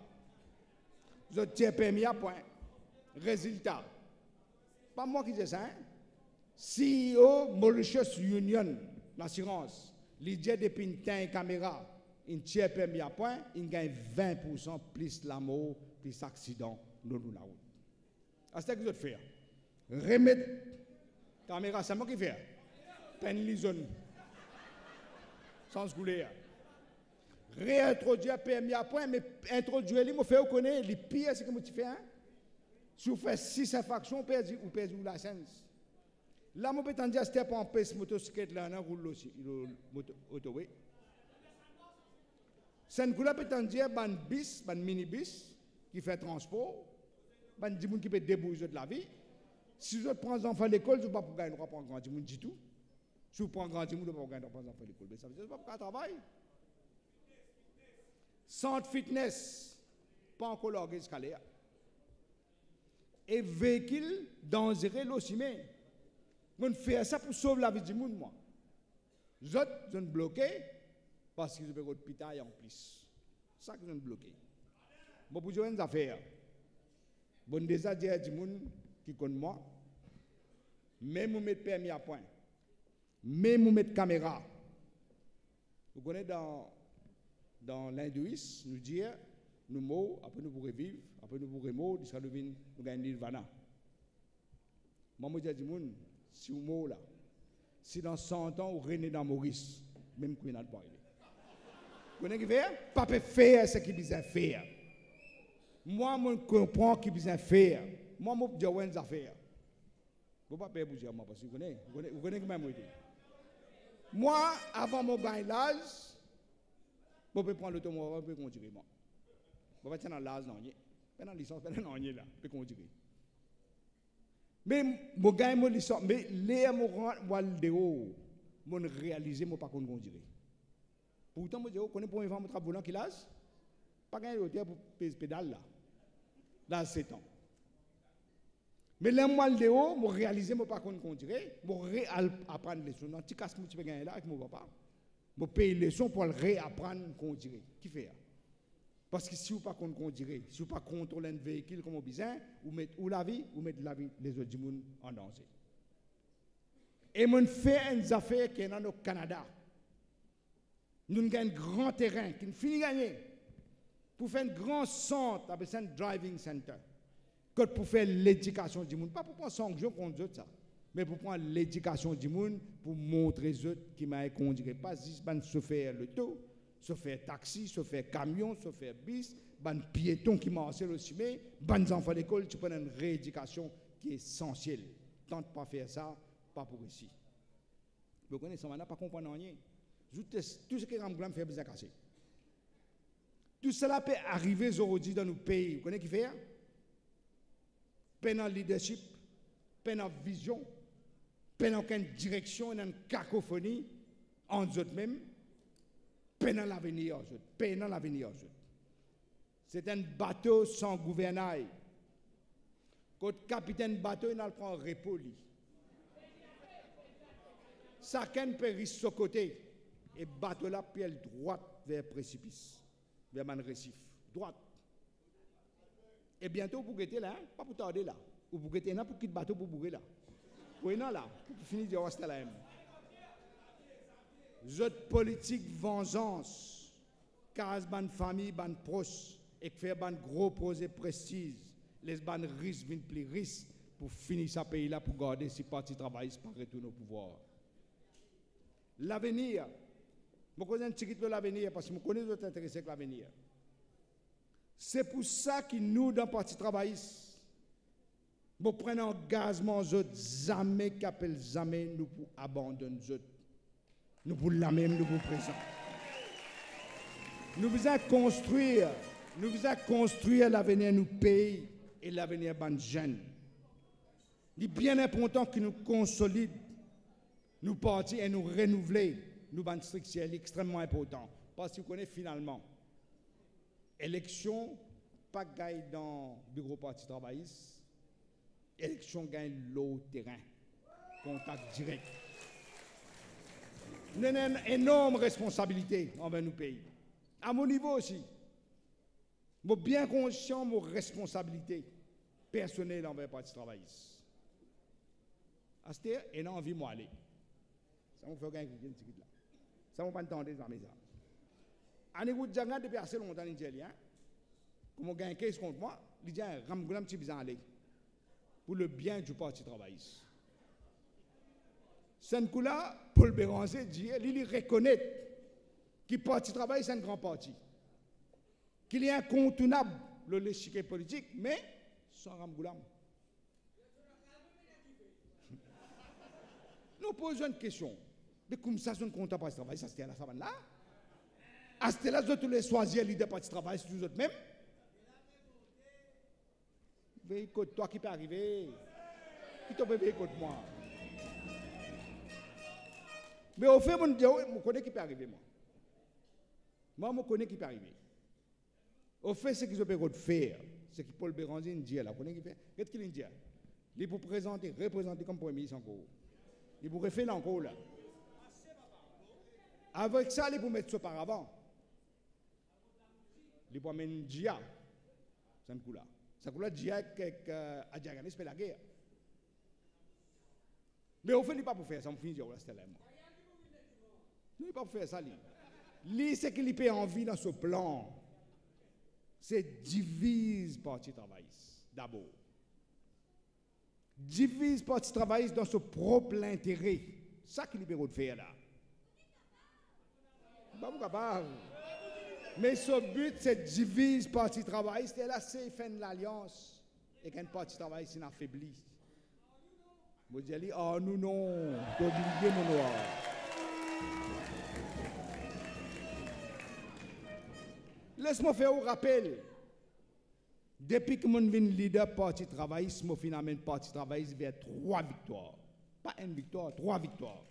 je tiens permis à point. Résultat, pas moi qui dis ça, hein? CEO Mauritius Union, l'assurance. L'idée depuis une caméra, une tiers permis à point, il gagne 20% plus la mort, plus l'accident dans la route. C'est ce que je veux faire. Remettre la caméra, c'est moi qui fais. Peine les zones. Sans couler. Réintroduire permis à point, mais introduire, il me fait connaître les pires, c'est que tu fais. Hein? Si vous faites 6 infractions, vous perdez la licence. Là, je peux dire que c'était pas un pèse motocyclette là, on roule aussi, autoway. C'est un coup là, peut dire un bis, un minibus qui fait transport, un dimoun qui peut déboucher de la vie. Si vous prenez les enfants à l'école, vous ne pouvez pas gagner un grand dimoun du tout. Si vous prenez un grand dimoun, vous ne pouvez pas gagner un enfant à l'école. Ça veut dire que vous ne pouvez pas travailler. Centre fitness, pas encore l'organisme scalaire. Et véhicule dangereux aussi, mais. Je fais ça pour sauver la vie du monde, moi. Les autres, je suis bloqué parce qu'ils ont des pitailles en plus. C'est ça que je suis bloqué. Je vais vous dire une affaire. Je vais déjà dire à des gens qui connaissent moi, même vous mettez permis à point, même vous mettez caméra. Vous connaissez dans l'hindouisme, nous disons, nous mourons, après nous pourrons vivre, après nous pourrons mourir, jusqu'à nous gagnons nirvana. Moi, je dis à des gens, si vous mourrez là, si dans 100 ans, vous renez dans Maurice, même que vous n'avez pas parlé. Vous connaissez ce qu'il fait? Pas faire ce qu'il besoin faire. Moi, je comprends ce qu'il besoin faire. Moi, je dis à faire. Vous ne pouvez pas dire moi parce que vous connaissez comment je dis. Moi, avant mon gain l'âge, je peux prendre l'automobile, je peux conduire. Je vais dans l'âge, non, pas dans la licence, pas dans là, je peux conduire. Mais je gagne mon licence, mais les gens qui réalisé, je ne peux pas conduire. Pourtant, je connais pour un enfant qui volant qui l'âge, pas gagner hauteur pour pédale là. Là, 7 ans. Mais les mois de haut, je réalisé, je ne peux pas conduire, je réapprendre les leçons. Dans petit casse, je peux gagner là avec mon papa. Je paye les leçons pour réapprendre à conduire. Qui fait ça? Parce que si vous ne pouvez pas conduire, si vous ne pouvez pas contrôler un véhicule comme vous besoin, vous mettez ou la vie, ou mettez la vie des autres gens en danger. Et je fais une affaire qui est dans le Canada. Nous avons un grand terrain qui nous finit de gagner pour faire un grand centre, avec un driving center. Pour faire l'éducation du monde. Pas pour prendre sanction contre eux, ça. Mais pour prendre l'éducation du monde, pour montrer aux autres qui m'a conduit. Pas juste se faire le taux, se faire taxi, se faire camion, se faire bus, ban piéton qui marche aussi, mais ban enfants d'école, tu prends une rééducation qui est essentielle. Tente pas faire ça, pas pour ici. Vous connaissez, ça n'a pas compris rien. Tout ce que Ramgoulam fait, besoin casser. Tout cela peut arriver aujourd'hui dans nos pays. Vous connaissez qui fait? Peine en leadership, peine en vision, peine en aucune direction, une cacophonie en eux-mêmes, peine en l'avenir en eux, peine en l'avenir en eux. C'est un bateau sans gouvernail. Quand le capitaine bateau, il n'a pas un repos. Chacun peut risquer son côté. Et bateau là, puis elle droite vers le précipice, vers le récif. Droite. Et bientôt, vous guettez là, pas pour tarder là. Ou vous guettez là pour quitter le bateau pour bourrer là. Oui, non là, pour finir de rester là. Votre politique vengeance, casse ban famille, ban proche, et faire ban gros projet prestige, les ban risques viennent plus risques pour finir ce pays là, pour garder si parti travailliste par retourner au pouvoir. L'avenir, je connais un petit peu l'avenir parce que je connais votre intérêt avec l'avenir. C'est pour ça que nous, dans le Parti travailliste, nous prenons engagement aux autres, jamais qu'appelle jamais nous pour abandonner les autres. Nous pour la même, nous pour présent. Nous voulons construire l'avenir de nos pays et l'avenir de nos jeunes. Il est bien important que nous consolidons nos partis et nous renouveler nos bandes structurelles. C'est extrêmement important. Parce que vous connaissez finalement. Élection, pas gagne dans le bureau parti travailliste. Élection gagne l'autre terrain. Contact direct. Nous avons une énorme responsabilité envers nos pays. À mon niveau aussi. Je suis bien conscient de mes responsabilités personnelles envers le parti travailliste. À ce moment, j'ai envie de m'aller. Ça me fait gagner une petite là. Ça ne m'a pas entendu dans mes armes. En écoute, j'ai depuis assez longtemps en Nigeria. Comme on gagne 15 contre moi, il dit Ramgoulam petit bizarre aller pour le bien du parti travailliste. C'est un coup là, Paul Béranger dit, il reconnaît que le parti travailliste est un grand parti, qu'il est incontournable le l'échiquier politique, mais sans Ramgoulam. Nous posons une question. Mais comme ça, on ne compte pas le travail, ça c'était à la savane là. À ce là, tous les choisir l'idée parti travail, c'est tous autres même. Mais écoute, toi qui peux arriver, qui te peut écoute moi. Mais au fait, je connais qui peut arriver moi. Moi, je connais qui peut arriver. Au fait, ce qu'ils ont faire, c'est que Paul Béranger dit là, vous connaissez qui fait? Qu'est-ce qu'il dit? Il pour représenter comme premier ministre encore. Il pour refaire là encore là. Avec ça, il pour mettre ça par avant. Il pour mettre Dia. C'est un coup là. C'est un coup là, Dia avec Adjaganis fait la guerre. Mais au fait, il n'est pas pour faire ça. On finit de dire, c'était là. Il n'est pas pour faire ça. Lui, c'est qu'il peut envie dans ce plan. C'est divise parti travailliste, d'abord. Divise parti travailliste dans son propre intérêt. C'est ça qu'il peut faire là. Pas capable. Mais ce but, c'est divise parti travailliste. Et là, c'est faire l'alliance. Et qu'un parti travailliste s'est affaibli. Vous dites, oh nous non, t'as oublié mon noir. Laisse-moi faire un rappel. Depuis que je suis leader parti travailliste, je suis amène parti travailliste vers 3 victoires. Pas une victoire, 3 victoires.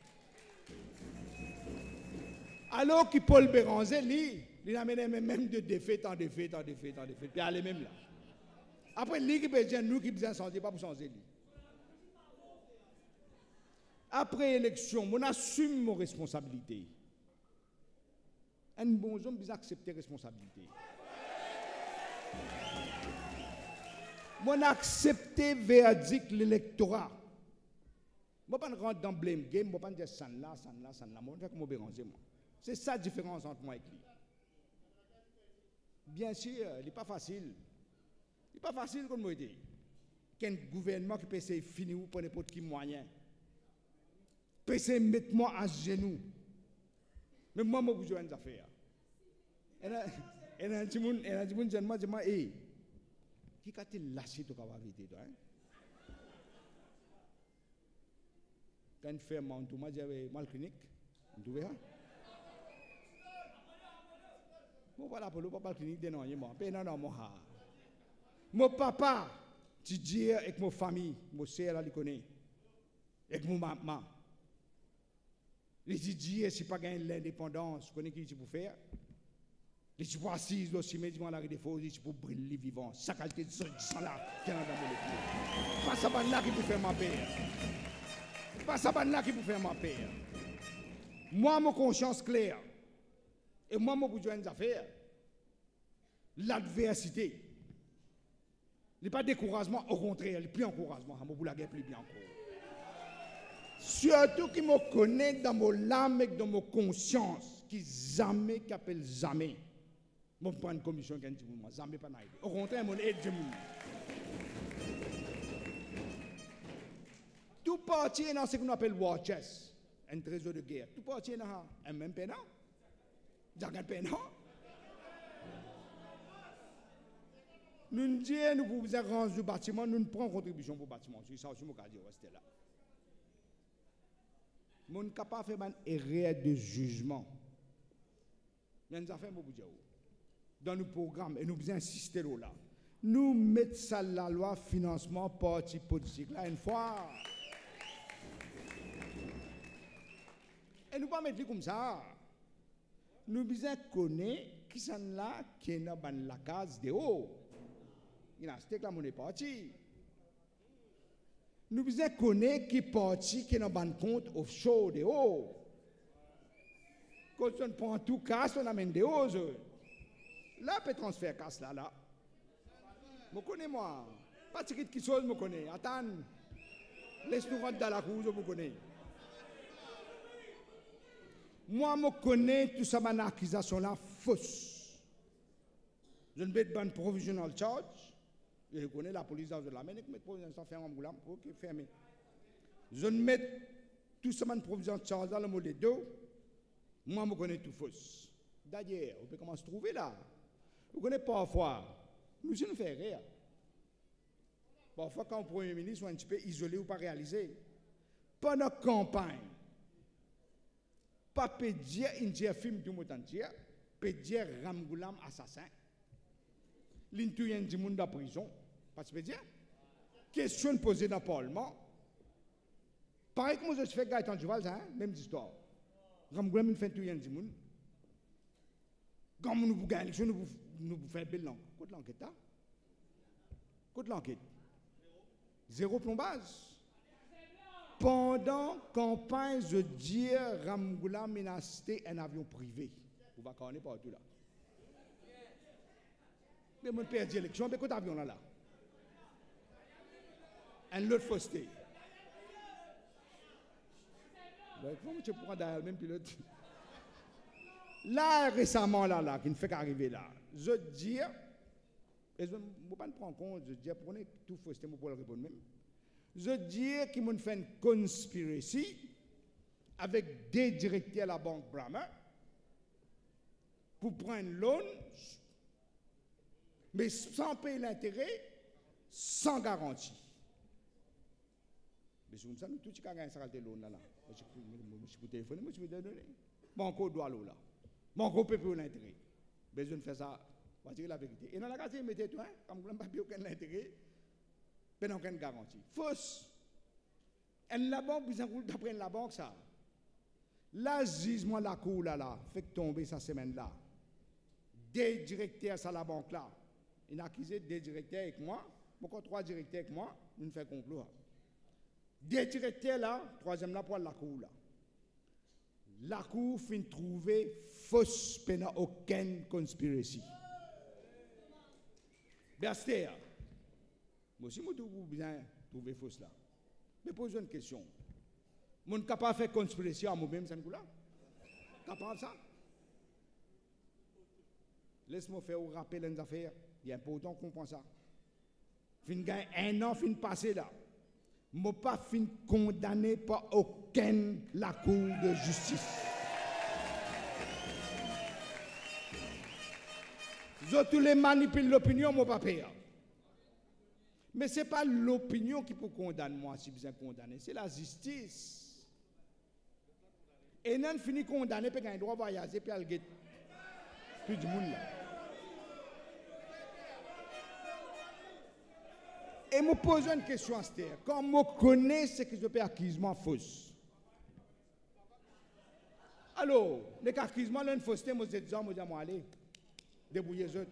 Alors que Paul Béranger, il a mené même de défaite en défaite, en défaite, en défaite. Puis allez même là. Après, lui qui peut dire, nous qui besoin changer, pas pour changer lui. Après élection, on assume mes responsabilités. Un bon homme doit accepter responsabilité. On accepter verdict l'électorat. Je ne vais pas rentrer dans le blame game, je ne vais pas dire ça là, ça là, ça là. Je vais faire comme Béranger. C'est ça la différence entre moi et lui. Bien sûr, il n'est pas facile. Il n'est pas facile comme moi dit. Qu'un gouvernement qui peut essayer de finir pour n'importe qui moyen. Peut essayer de mettre moi à genoux. Mais moi, je besoin des affaires. Et un petit monde, je dis, hey, qui a-t lâché ton capacité, toi? Quand il fait mon tour, j'avais mal clinique. Vous voyez? Mon papa, pour le papa clinique, non, mon papa, tu dis avec ma famille, mon sœur, elle connaît, avec mon maman. Les dit, si pas gagner l'indépendance, vous connaissez qui tu peux faire? Les tu peux assis aussi, mais dis-moi la rue des faux, tu peux brûler vivant. Sa qualité de sang là, qui est dans mon équipe. Pas ça là qui peut faire ma paix. Pas ça là qui peut faire ma paix. Moi, mon conscience claire. Et moi, mon besoin des affaires. L'adversité. Il n'est pas découragement, au contraire, il n'est plus encouragement. Je ne la guerre plus bien encore. Surtout qui me connaît dans mon âme et dans mon conscience, qui jamais qu'appelle jamais. Je prends une commission qui dit moi, jamais pas naïve. Au contraire, mon aide de moi. Tout parti dans ce qu'on appelle war chest, un trésor de guerre. Tout parti dans un même pénal. J'en pénal. Nous disons, nous pouvons rendre le bâtiment, nous prenons contribution pour le bâtiment. C'est ça aussi, mon cas, rester là. Mon capable de faire une erreur de jugement. Nous avons fait un peu dans nos programmes et nous avons insisté là. Nous mettons ça la loi financement parti politique là une fois. Et nous ne pas mettre comme ça. Nous devons connaître qui sont là qui est dans la case de haut. Il y a un là mon est parti. Nous devons connaître qui parti qui est dans le compte offshore de haut. Quand on prend tout casse, on amène des hauts. Là, on peut transférer casse là. Je connais moi. Pas de qui chose, je connais. Attends. Laisse-nous rentrer dans la cour, je connais. Moi, je connais tout ça, ma accusation là, fausse. Je ne mets pas de provisional charge. Je connais la police dans la main, je mets provisional charge, fermé. Je ne mets tout ça, ma provisional charge dans le mot de dos. Moi, je connais tout fausse. D'ailleurs, on peut commencer à trouver là. Vous connaissez parfois, nous ne faisons rien. Parfois, quand le Premier ministre est un petit peu isolé ou pas réalisé, pendant la campagne, pas peut dire un film du Motantia, peut dire Ramgoulam assassin, l'intouyen du monde de la prison, pas peut dire. Question posée dans le Parlement. Pareil que moi je fais Gaëtan Duval, même histoire. Ramgoulam il fait intouyen du monde. Quand nous vous gagnons l'élection, nous vous faisons belle langue. Côte l'enquête, hein? Côte l'enquête. 0 plombage. Pendant la campagne, je dis Ramgoula menacé un avion privé. Vous va connaître partout là. Mais mon père dit l'élection, mais quel avion là? Un autre fausseté. Comment tu prends derrière le même pilote? Là, récemment, là, qui ne fait qu'arriver là, je dis, et je ne peux pas prendre compte, je dis, prenez tout fausseté pour le répondre même. Je dis qu'ils m'ont fait une conspiration avec des directeurs de la banque Brahma pour prendre loan, mais sans payer l'intérêt, sans garantie. Mais c'est comme ça, nous tous, qui avons un sac de l'eau là. Je suis téléphone, je suis donné. Mon encore doit l'eau là. Mon encore peut pour l'intérêt. Besoin de faire ça, on va dire la vérité. Et dans la case, mettez toi, comme vous n'avez pas aucun intérêt, mais non aucune garantie. Fausse. Et la banque, vous avez d'après la banque ça. Là, jugement la cour là, fait tomber cette semaine-là. Des directeurs à la banque là. Il a accusé des directeurs avec moi. Encore 3 directeurs avec moi. Nous faisons complot. Des directeurs là, troisième là pour la cour là. La cour fin trouver fausse peine aucune conspiration. Berster. Moi aussi, je trouve bien trouver fausse là. Mais pose une question. Je suis capable de faire conspiration à moi-même, c'est là? Capable de ça? Laisse-moi faire un rappel des affaires. Il est important qu'on pense ça. Fin gagne 1 an, fin passé là. Je ne suis pas fin condamné par aucune la cour de justice. Tous les manipulent l'opinion, mon papa. Mais ce n'est pas l'opinion qui peut condamner moi si vous êtes condamné, c'est la justice. Et non fini condamné, puis il doit voyager, puis il get tout le monde là. Et je me pose une question à Esther. Quand je connais ce que je peux accusement fausse. Alors, les accusements, l'un fausseté, je dis, je aller débrouiller les autres.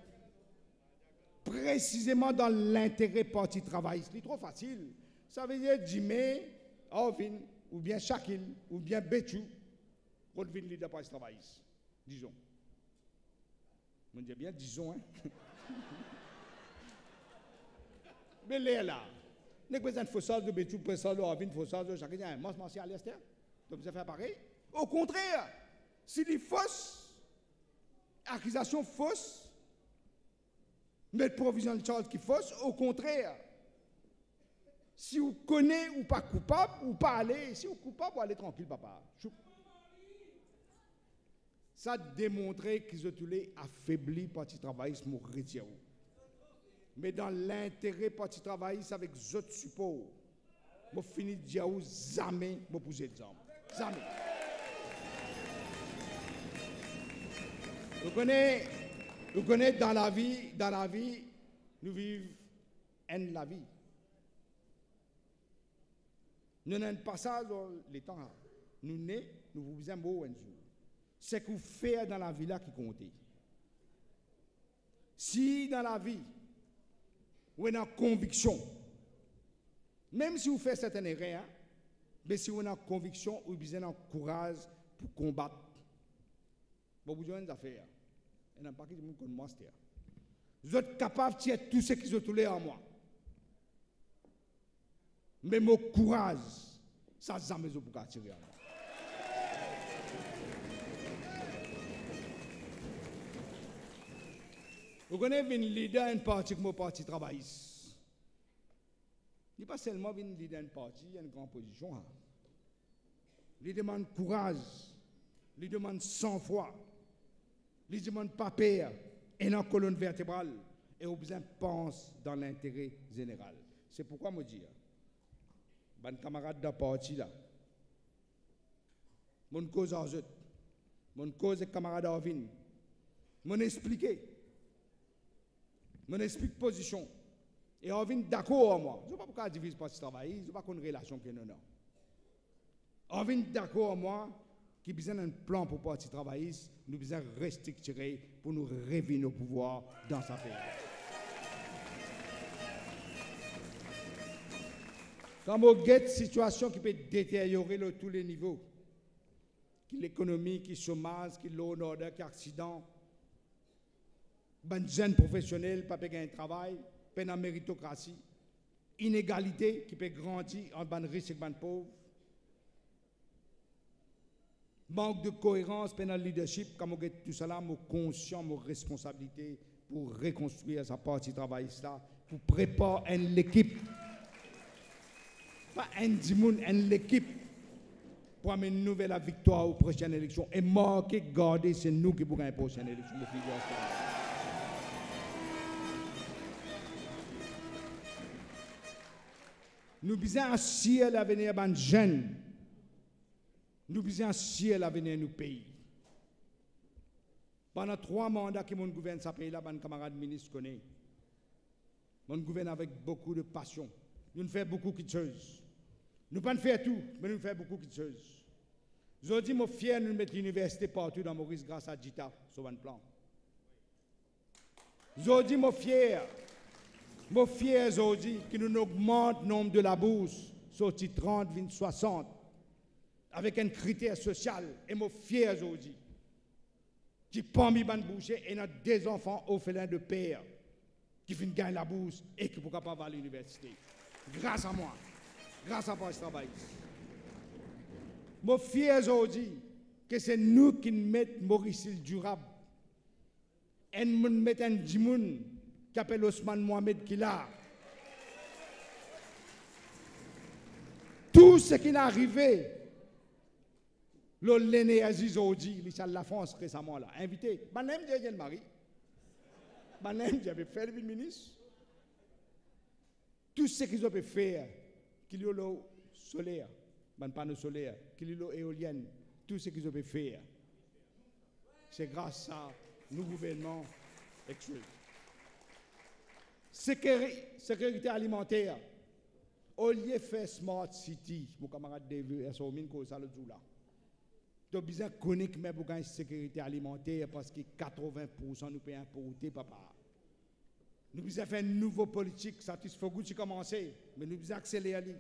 Précisément dans l'intérêt parti travail. C'est trop facile. Ça veut dire Jimé, Alvin, ou bien Shakil, ou bien Betchou, pour le leader parti travail. Disons. On dit bien, disons, hein. Mais là, les présidents de Fossage de Betchou, président de Alvin, Fossage de Shakil, moi, je m'en suis à l'Esther. Donc, vous faire pareil. Au contraire, si les fausses, accusations fausses, mettre provision de charge qui fausse, au contraire. Si vous connaissez ou pas coupable, ou pas aller, si vous êtes coupable, vous allez tranquille, papa. Ça démontre qu'ils ont tous les affaiblis parti travaillisme pour retirer. Mais dans l'intérêt parti travailliste avec les autres supports, je finis de dire jamais, je poser des armes. Jamais. Vous connaissez dans la vie, nous vivons la vie. Nous n'avons pas ça dans les temps. Nous nés, nous vous aimons un jour. C'est ce que vous faites dans la vie là qui compte. Si dans la vie, vous avez une conviction, même si vous faites certaines erreurs, mais si vous avez une conviction, vous avez un courage pour combattre. Vous avez des affaires. Il n'y a pas qui dit que moi, c'est. Vous êtes capable de tirer tout ce qui est toulé en moi. Mais mon courage, ça n'a jamais pu tirer en moi. Vous connaissez un leader d'un parti comme le parti travailliste. Il n'est pas seulement un leader d'un parti, il y a une grande position. Il demande courage, il demande sang-froid. Les gens ne pas peur et dans la colonne vertébrale et au besoin pense dans l'intérêt général. C'est pourquoi je dis, mon camarade de la partie là, mon cause en jeu, mon cause camarade Arvin, mon expliqué, mon explique position. Et Arvin d'accord avec moi. Je ne sais pas pourquoi divise pas ce travail, je ne sais pas qu'on a une relation que non. Arvin d'accord avec moi. Qui besoin d'un plan pour parti travailliste, nous besoin restructurer pour nous réveiller nos pouvoirs dans sa pays. Quand on a une situation qui peut détériorer tous les niveaux, qui l'économie, qui le chômage, qui l'eau order, qui l'accident, les jeunes professionnels, pas gagner un travail, pas de méritocratie, inégalité qui peut grandir entre les riches et les pauvres, manque de cohérence pendant le leadership, comme on a tout cela, je suis conscient de mes responsabilités pour reconstruire sa partie travailliste là, pour préparer l'équipe, pas un dimoun, l'équipe, pour amener une nouvelle victoire aux prochaines élections et marquer, garder, c'est nous qui pourrons gagner les prochaines élections. Nous besoin assurer l'avenir des jeunes. Nous besoin assurer l'avenir de nos pays. Pendant 3 mandats que mon gouverne ce pays-là, mon camarade ministre connaît. Mon gouverne avec beaucoup de passion. Nous faisons beaucoup de choses. Nous ne pouvons pas faire tout, mais nous faisons beaucoup de choses. Je dis, je suis fier de mettre l'université partout dans Maurice grâce à Dita, sur un plan. Je dis, je suis fier aujourd'hui que nous augmentons le nombre de la bourse, sorti 30, 20, 60, avec un critère social. Et je suis fier aujourd'hui qui parmi les bouchées et notre des enfants orphelins de père qui viennent gagner la bourse et qui ne pourront pas aller à l'université. Grâce à moi, grâce à moi, je travaille. Je suis fier aujourd'hui que c'est nous qui mettons Maurice durable. Et nous mettons un djimoun qui s'appelle Ousmane Mohamed Kila. Tout ce qui est arrivé, l'aîné Aziz Oji, l'Ichal La France récemment là, invité. Banem Djel Marie. Banem j'avais fait le ministre. Tout ce qu'ils ont pu faire, qu'il y a l'eau solaire, ban panneau solaire, qu'il y a l'eau éolienne, tout ce qu'ils ont pu faire, c'est grâce à nos gouvernements actuels. Sécurité alimentaire. Au lieu de faire Smart City, mon camarade David, est au Minko, ça le dit là. Tu as besoin de connaître mais pour gagner sécurité alimentaire parce que 80% nous payons importer, papa. Nous devons faire une nouvelle politique, ça il faut que commencer, mais nous devons accélérer.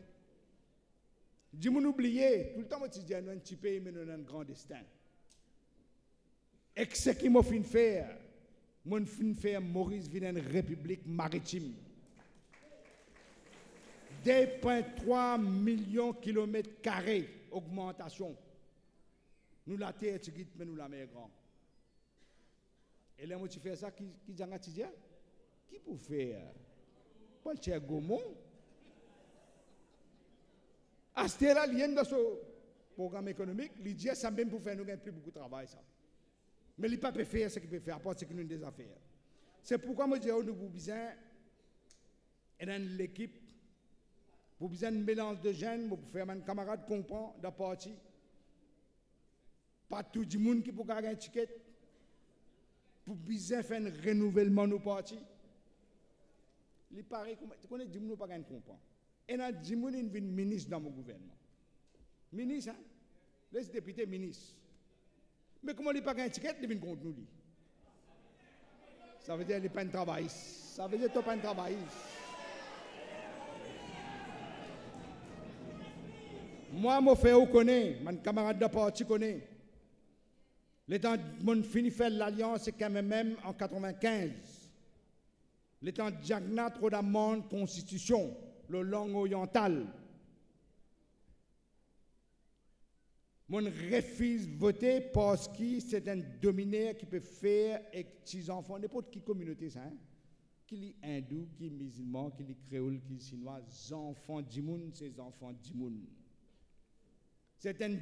Dis-moi n'oubliez, tout le temps, je dis, nous avons un petit pays, mais nous avons un grand destin. Et ce qui m'a fait faire, Maurice vient d'une république maritime. 2,3 millions de kilomètres carrés, augmentation. Nous la terre est petite, mais nous la mer grand. Et là, moi, tu fais ça, qui dit qui peut faire? Pas le cher Gaumont. Astera, il y a dans ce programme économique, il dit ça même pour faire nous gagner plus beaucoup de travail. Ça. Mais il ne peut pas faire ce qu'il peut faire, à part ce qu'il nous des affaires. C'est pourquoi moi, je dis, nous avons besoin d'une équipe, nous avons besoin d'un mélange de jeunes, pour faire un camarade comprend de la partie. Pas tout le monde qui peut gagner un ticket. Pour bien faire un renouvellement de nos partis. Il paraît que tu connais, du monde pas gagner comprendre. Et là, du monde il vient ministre dans mon gouvernement. Ministre, hein? Les députés ministre. Mais comment il pas gagner un ticket, il vient contre nous. Ça veut dire qu'il pas un travail. Ça veut dire qu'il pas un travail. Moi, mon frère connaît, mon camarade de parti connaît. Le temps de fini faire l'alliance, c'est quand même en 95. Le temps de Jagna, trop d'amende, constitution, le langue orientale. Mon refuse voter parce que c'est un dominaire qui peut faire avec ses enfants, n'importe quelle communauté, ça, hein? Qui est hindou, qui est musulman, qui est créole, qui est chinois, enfants d'Imoun, c'est enfants d'Imoun. C'est une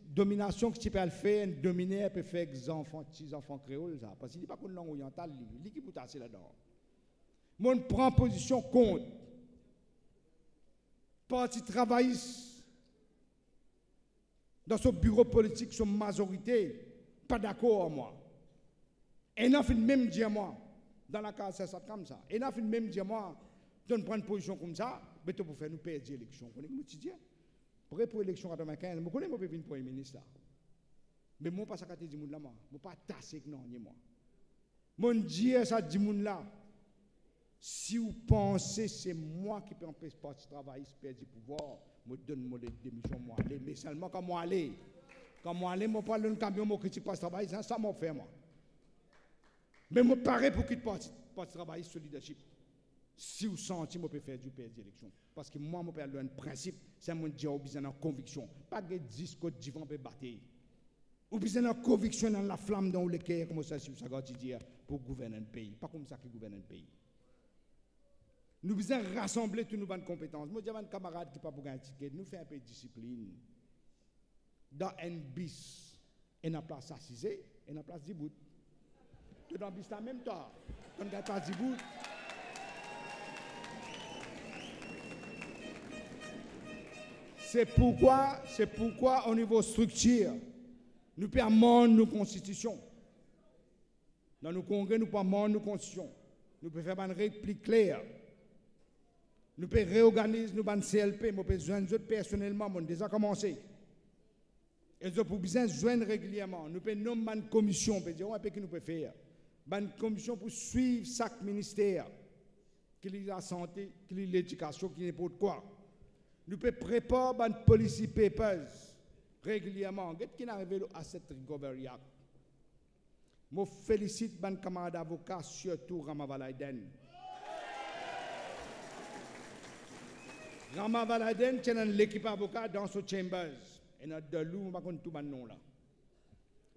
domination que tu peux faire, un dominaire peut faire avec les enfants créoles, ça, parce qu'il n'y a pas qu'une langue orientale, il qui peut tasser là-dedans. Moi, je prends position contre. Parti travailliste, dans ce bureau politique, son majorité, pas d'accord avec moi. Et il a fait même dire moi, dans la case, c'est ça comme ça. Et il a fait même dire moi, tu prends une position comme ça, mais tu peux faire nous perdre l'élection. Vous connaissez ce que je dis? Pour l'élection 95, je connais mon premier Premier ministre. Mais moi, pas ça que je dis là, moi. Je ne pas tasser non, moi. Mon Dieu, ça dit là. Si vous pensez que c'est moi qui peux empêcher le parti travailler, perdre du pouvoir, je donne mon démission, moi aller. Mais seulement quand moi aller. Quand moi aller, je parle d'un camion, je critique le parti travail, ça m'a fait moi. Mais je parais pour quitter le parti travail sur le leadership. Si vous sentez que je peux faire du perdre l'élection. Parce que moi, je peux un principe, c'est mon Dieu, j'ai une conviction. Pas que 10 côtes d'Ivan peut battre. Ou bien une conviction dans la flamme dans le cœur, comme ça, si vous dire, pour gouverner un pays. Pas comme ça qui gouverne un pays. Nous devons rassembler toutes nos bonnes compétences. Moi, j'ai un camarade qui n'a pas pour gagner un ticket. Nous faisons un peu de discipline. Dans un bis, il y a une place assisée et une place debout. Tout dans le bis, en même temps. Quand il y a une place debout, C'est pourquoi au niveau structure, nous pouvons amender nos constitutions. Dans nos congrès, nous pouvons amender nos constitutions. Nous pouvons faire une règle plus claire. Nous pouvons réorganiser nos CLP. Nous pouvons joindre personnellement, nous avons déjà commencé. Et nous avons besoin de joindre régulièrement. Nous pouvons nommer une commission, nous pouvons dire, qu'est-ce que nous pouvons faire? Une commission pour suivre chaque ministère, qui est la santé, qui est l'éducation, qui est n'importe quoi. Nous pouvons préparer une policy papers régulièrement. Qu'est-ce qui est arrivé à cette recovery act? Je félicite mes camarades avocats, surtout Rama Valaiden. Rama Valaiden tient l'équipe avocat dans ce chambers. Et notre de loup, je ne sais pas tout nom là.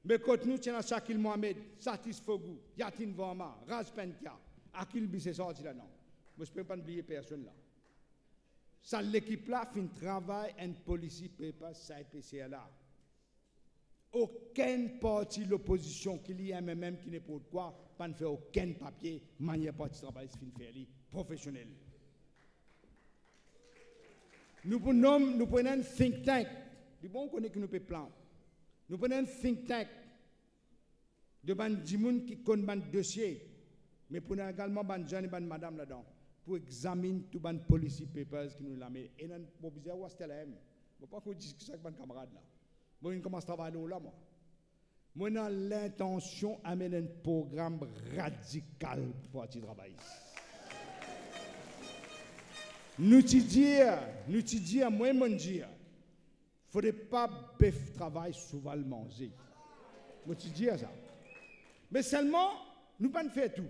Mais quand nous tient Shakil Mohamed, Satis Fogou, Yatin Vama, Raj Pentia, Akil Bisse sorti là non. Je ne peux pas oublier personne là. Ça l'équipe là fait un travail en policy paper ça PCA là. Aucun parti de l'opposition qui lit MMM qui n'est pas de quoi, pas ne fait aucun papier, manière parti travail fin faire professionnel. Nous prenons un think tank. Du bon, on connaît que nous peut plan. Nous prenons un think tank de gens qui connaissent un dossier, mais prenons également des gens et des madame là-dedans pour examiner tous les policy papers qui nous l'ont mis. Et nous avons besoin de faire la même. Je ne veux pas qu'on discute avec mes camarades là. Moi, je commence à travailler là, moi. Moi, j'ai l'intention d'amener un programme radical pour partir travailler. Nous te dire, moi, je dis, il ne faudrait pas bœuf travail souvent le manger. Moi, te dis ça. Mais seulement, nous ne pouvons pas faire tout.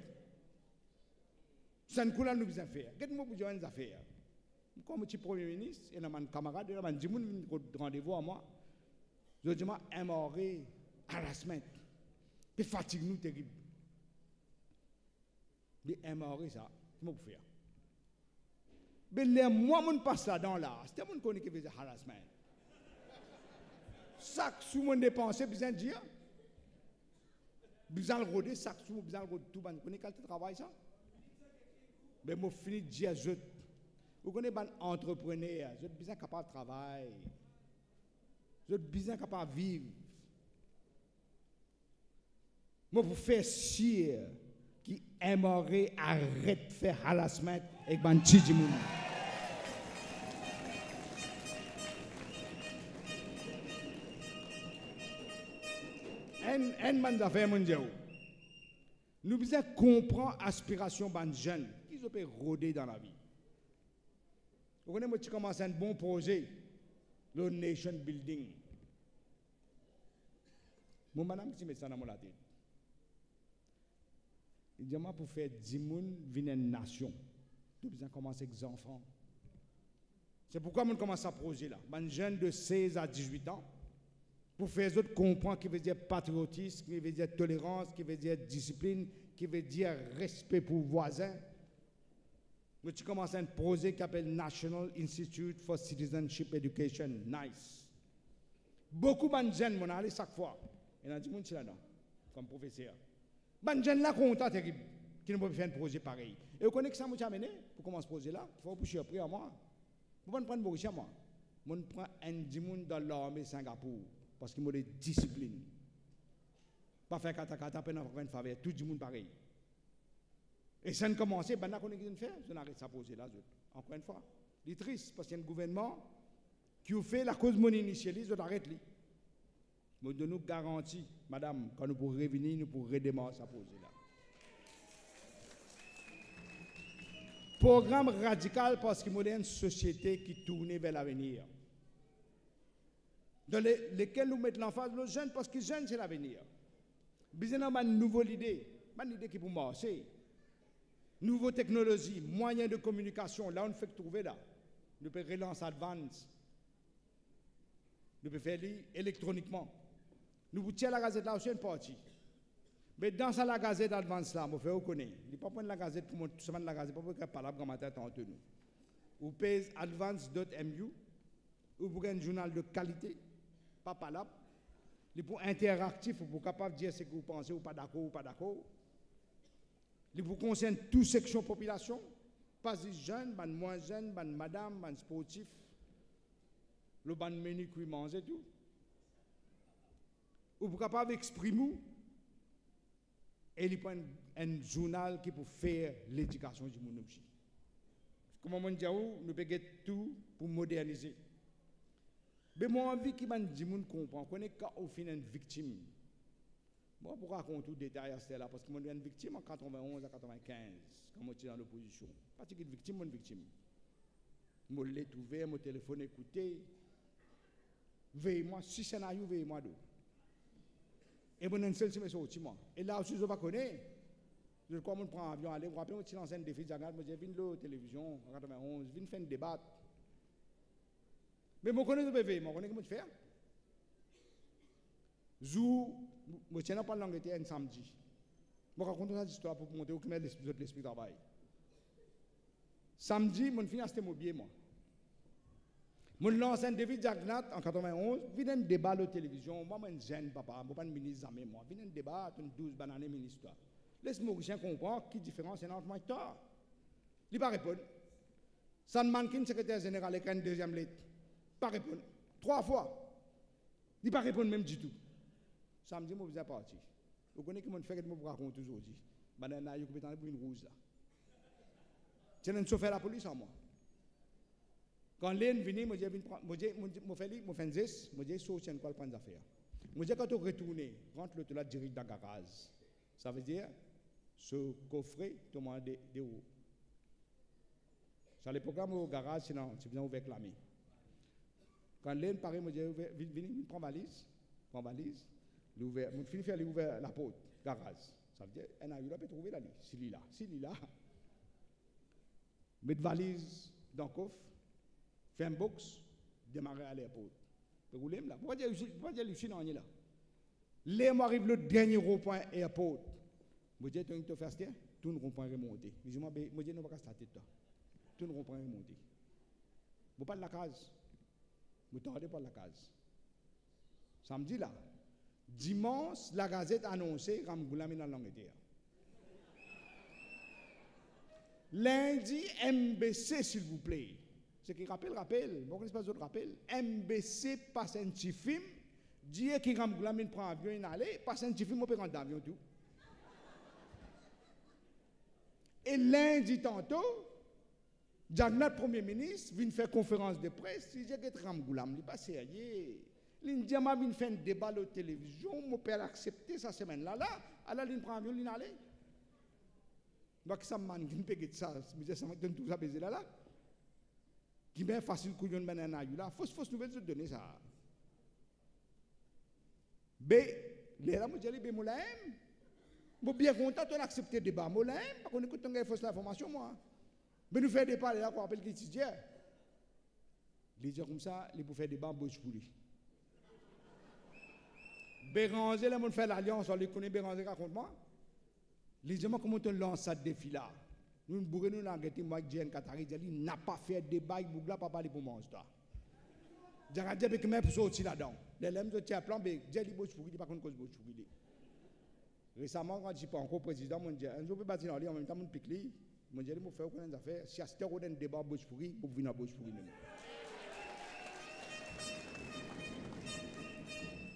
Ça ne coule nous besoin faire. Qu'est-ce que nous besoin de faire? Comme je suis Premier ministre, et un camarade, il y a un rendez-vous à moi. Je dis, MRA, harassment. Et fatigue nous terrible. Mais MRA, ça, comment vous faire? Mais les mois, je passe là-dedans, là. C'était mon connaît qui faisait harassment. Chaque sous mon dépensé, besoin de dire. Besoin de roder, chaque sous, besoin de roder tout. Vous connaissez quel travail, ça? Mais je finis de dire, vous connaissez un entrepreneur, vous êtes besoin capable de travailler. Vous êtes besoin capable de vivre. Moi, pour faire sûr qui aimerait arrêter de faire harassment avec les petits gens. Un affaire mondiale. Nous devons comprendre l'aspiration des jeunes qui peuvent rôder dans la vie. Vous connaissez, moi, tu commences un bon projet, le nation building. Mon madame qui met ça dans mon tête. Il dit, moi, pour faire 10 personnes venir une nation, nous devons commencer avec les enfants. C'est pourquoi on commence à projet là. Un jeune de 16 à 18 ans, pour faire les autres comprendre qui veut dire patriotisme, qui veut dire tolérance, qui veut dire discipline, qui veut dire respect pour les voisins. Nous commençons un projet qui s'appelle National Institute for Citizenship Education. Nice. Beaucoup de jeunes m'ont allé chaque fois. Il y a des gens qui sont là, comme professeur. Les jeunes là contents terrible, qui ne peuvent faire un projet pareil. Et vous connaissez que ça m'a amené pour commencer ce projet là. Il faut pousser après à moi. Vous ne pouvez pas prendre à moi. Je prends un dimoun dans l'armée Singapour parce qu'il m'a des disciplines. Pas faire kata peine à faire faveur, tout le monde pareil. Et ça ne commence pas, on a fait, je n'arrête ça poser là. Encore une fois, c'est triste parce qu'il y a un gouvernement qui fait la cause de mon initialiste, je l'arrête. Nous donnons garantie, madame, quand nous pourrons revenir, nous pourrons redémarrer ça poser là. Programme radical parce qu'il y a une société qui tourne vers l'avenir. Dans lesquels nous mettons l'emphase aux jeunes parce que les jeunes, c'est l'avenir. Nous avons une nouvelle idée, une idée qui peut marcher. Nouvelles technologies, moyens de communication, là on fait trouver là. Nous pouvons relancer Advance. Nous pouvons faire électroniquement. Nous vous tirons la gazette là aussi une partie. Mais dans la gazette Advance là, vous pouvez reconnaître. Il ne faut pas prendre la gazette pour tout semaine la gazette, pour que par là comme matin entre nous. Vous payez advance.mu, vous avez un journal de qualité, pas palable. Il est pour interactif, pour capable de dire ce que vous pensez ou pas d'accord ou pas d'accord. Il vous concerne toute section de population, pas les jeunes, les moins jeunes, les madame, les sportifs. le ban menu qui mange et tout. Ou pour capable exprimer et il prend un journal qui pour faire l'éducation du monde aussi. Comment on dit nous pouvons tout pour moderniser. Mais moi envie qui m'a dit monde comprend qu'on est quand au fin une victime. Moi pour raconter tout détail à cela parce que moi une victime en 91 à 95 quand moi j'étais dans l'opposition. Pas que victime une victime. Moi l'ai trouvé, mon téléphone écouté. Veille-moi si scénario veille-moi d'où. Et mon seul c'est sorti moi. Et là aussi je pas connais. Je crois mon prend avion aller, vous rappelez mon ancienne défi Jagat, moi j'ai vu la télévision en 91, vinn faire un débat. Mais moi connais bébé, moi connais comment faire. Zou moi tiens pas l'Angleterre un samedi. Moi raconte cette histoire pour monter au que l'esprit travail. Samedi, mon fin acheter mobilier moi. Mon l'ancien David Jagnat en 91, vient un débat à la télévision, moi je jeune papa, moi pas un ministre jamais moi, vient un débat, une 12 bananes ministre. Laisse-moi Mauricien comprendre qui différence entre moi et toi. Il pas répondre. San Mankin, secrétaire général, écrit une deuxième lettre. Pas répondre. 3 fois. Il pas répondre même du tout. Samedi, moi, vous êtes parti. Vous connaissez comment faire que je vous raconte aujourd'hui. Madame, vous êtes pour une rouge là. C'est un chauffeur de la police en moi. Quand l'un vient, moi, je fais 10, moi, je saute une quoi prendre des affaires. Moi, je quand on retourne, rentre le toilette direct dans le garage. Ça veut dire, ce coffret, tout le monde de haut. Ça, le programme au garage, sinon, c'est bien ouvert la main. Quand l'un paraît, moi, je viens, prends valise, l'ouvert, mon fils fait ouvert la porte, garage. Ça veut dire, un avis là peut trouver là, s'il est là. Mettre valise dans le coffre, faire un box, démarrer à l'aéroport. Vous voulez là? Pourquoi dire ici non là? Là, m'arrive le dernier rond-point aéroport. Moi dis tu te fais ça, tout le rond-point remonté. Mais moi dis non pas starter toi. Tout le rond-point remonté. Vous pas de la case. Vous tardez pas de la case. Samedi là. Dimanche, la Gazette annonçait Ramgoulam dans l'Angleterre. Lundi, MBC, s'il vous plaît. Ce qui rappelle. Bon, ce n'est pas d'autre rappel. MBC passe un petit film. Dit que Ramgoulam prend avion, il allait. Passe un petit film, on peut rentrer d'avion tout. Et lundi, tantôt, Jagnat, Premier ministre, vient faire conférence de presse. Il dit que Ramgoulam, il n'est pas sérieux. L'Indien m'a fait un débat à la télévision, mon père a accepté cette semaine-là, alors il prend un avion, il allait. Donc ça m'a dit, il ça, ça m'a donné tout ça baiser là. Qui est facile que je ne aille là, fausse nouvelle, je donner ça. Mais, là, moi, j'ai dit, moi, je suis bien content d'accepter le débat, moi, parce qu'on écoute une fausse information, moi. Mais nous faisons des débats là, qu'on appelle les étudiants. Les gens comme ça, ils peuvent faire des débats en bouche pour lui. Béranger, là, on fait l'alliance, on les connaît, Béranger, raconte-moi. Les gens, comment on lance ce défi-là? Nous, nous, moi, Jean Katari, il n'a pas fait de débat, il n'a pas parlé pour manger. J'ai dit que même pour sortir là-dedans. Les gens qui ont plan, j'ai dit que je ne sais pas cause de lui. Récemment, quand je suis pas encore président, je dis, je peux bâtir en même temps, je pique lui. Je dis, je vais faire des affaires. Si à ce temps, on a un débat bouche pourri, vous venez à bouche pourri.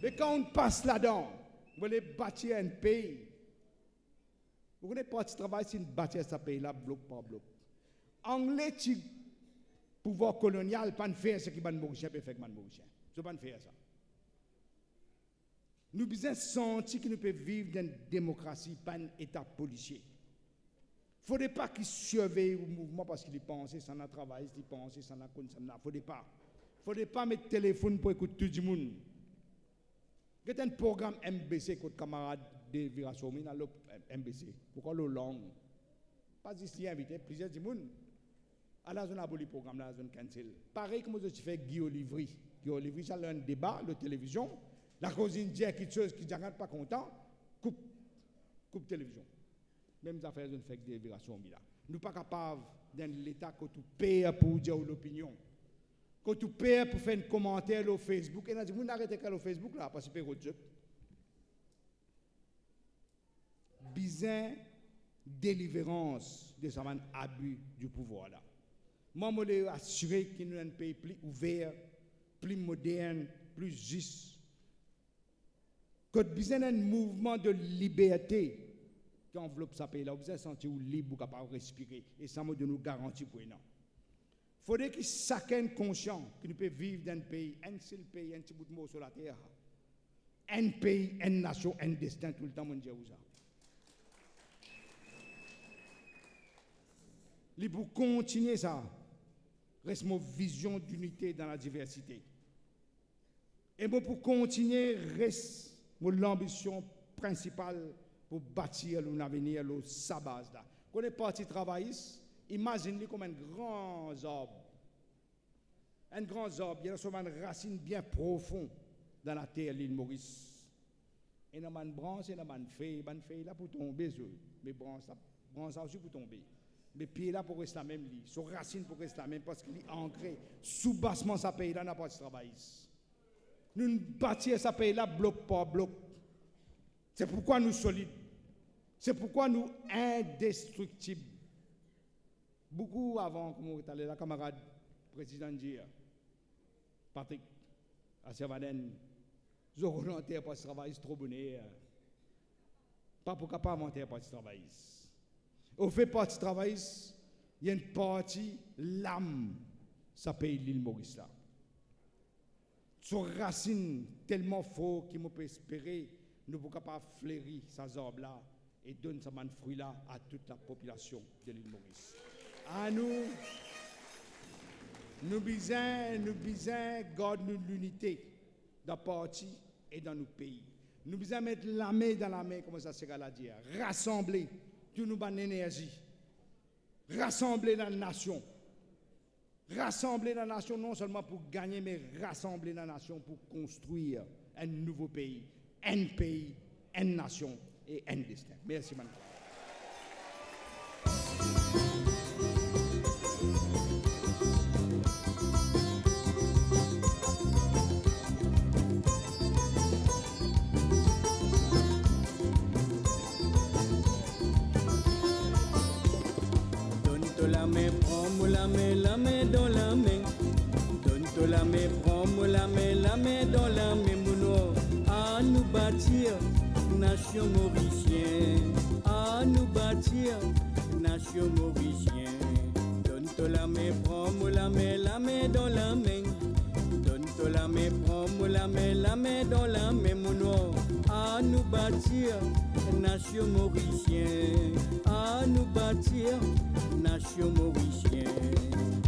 Mais quand on passe là-dedans, vous voulez bâtir un pays. Vous voulez pas travailler sur bâtir ce pays-là, bloc par bloc. Anglais, le pouvoir colonial, pas faire ce que les Mauriciens peuvent faire avec les Mauriciens. Je ne peux pas faire ça. Nous devons sentir que nous pouvons vivre dans une démocratie, pas un État policier. Il ne faudrait pas qu'ils surveillent le mouvement parce qu'ils pensent, ça n'a travaillé, ils pensent, ça n'a pas. Il ne faudrait pas mettre le téléphone pour écouter tout le monde. Il y a un programme MBC contre camarades de Virasomi dans le MBC. Pourquoi le langue? Pas ici invité, plusieurs du monde. À la zone aboli programme, dans la zone cancel. Pareil comme je fais Guy Olivry. Guy Olivry, ça a un débat, la télévision. La cousine dit quelque chose qui ne pas content, coupe télévision. Même affaires de fait des Virasomi là. Nous ne sommes pas capables d'un l'État que tu payes pour dire l'opinion. Quand tu payes pour faire un commentaire sur Facebook, et on a dit, vous n'arrêtez pas sur Facebook là, parce que c'est pas votre jeu. Bizarre délivrance de ce abus du pouvoir là. Moi, je suis assuré qu'il y a un pays plus ouvert plus moderne, plus juste. Que besoin d'un mouvement de liberté qui enveloppe ce pays-là, vous avez senti libre, capable de respirer, et ça me donne nous garantie pour nous. Il faudrait que chacun conscient que nous pouvons vivre dans un pays, un seul pays, un petit bout de mot sur la terre. Un pays, une nation, un destin tout le temps, mon Dieu. Pour continuer ça, reste mon vision d'unité dans la diversité. Et moi, pour continuer, reste mon ambition principale pour bâtir un avenir, sa base là. Quand on est parti travailliste, imaginez comme un grand arbre. Un grand arbre, il y a une racine bien profonde dans la terre, l'île Maurice. Et il y a une branche, il y a une feuille là pour tomber, mais branche là aussi pour tomber. Mais pied là pour rester la même lit, son racine pour rester la même parce qu'il est ancré sous bassement sa pays là n'a pas de travail. Nous bâtir sa pays là bloc par bloc. C'est pourquoi nous solides. C'est pourquoi nous indestructibles. Beaucoup avant, comme vous allez la camarade président dire, Patrick, à Servaden, je volontaire pour ce travail, c'est trop bonheur. Pas pour capable monter pour ce travail. Au fait partie du travail, il y a une partie, l'âme, ça paye l'île Maurice là. Son racine tellement fort qu'il peut espérer, nous ne pouvons pas fleurir ces arbres là et donner ce fruit là à toute la population de l'île Maurice. À nous besoin garder l'unité dans le parti et dans nos pays. Nous besoin mettre la main dans la main, comme ça c'est à dire, rassembler toute nous bonne énergie, rassembler la nation. Rassembler la nation non seulement pour gagner, mais rassembler la nation pour construire un nouveau pays, une nation et un destin. Merci, madame. La main, prends-moi la main dans la main. Donne-toi la main, prends-moi la main dans la main, mon à nous bâtir, nation mauricienne. À nous bâtir, nation mauricienne. Donne-toi la main, prends-moi la main dans la main. Donne-toi la main, prends-moi la main dans la main, mon à nous bâtir, nation mauricienne. À nous bâtir, nation mauricienne.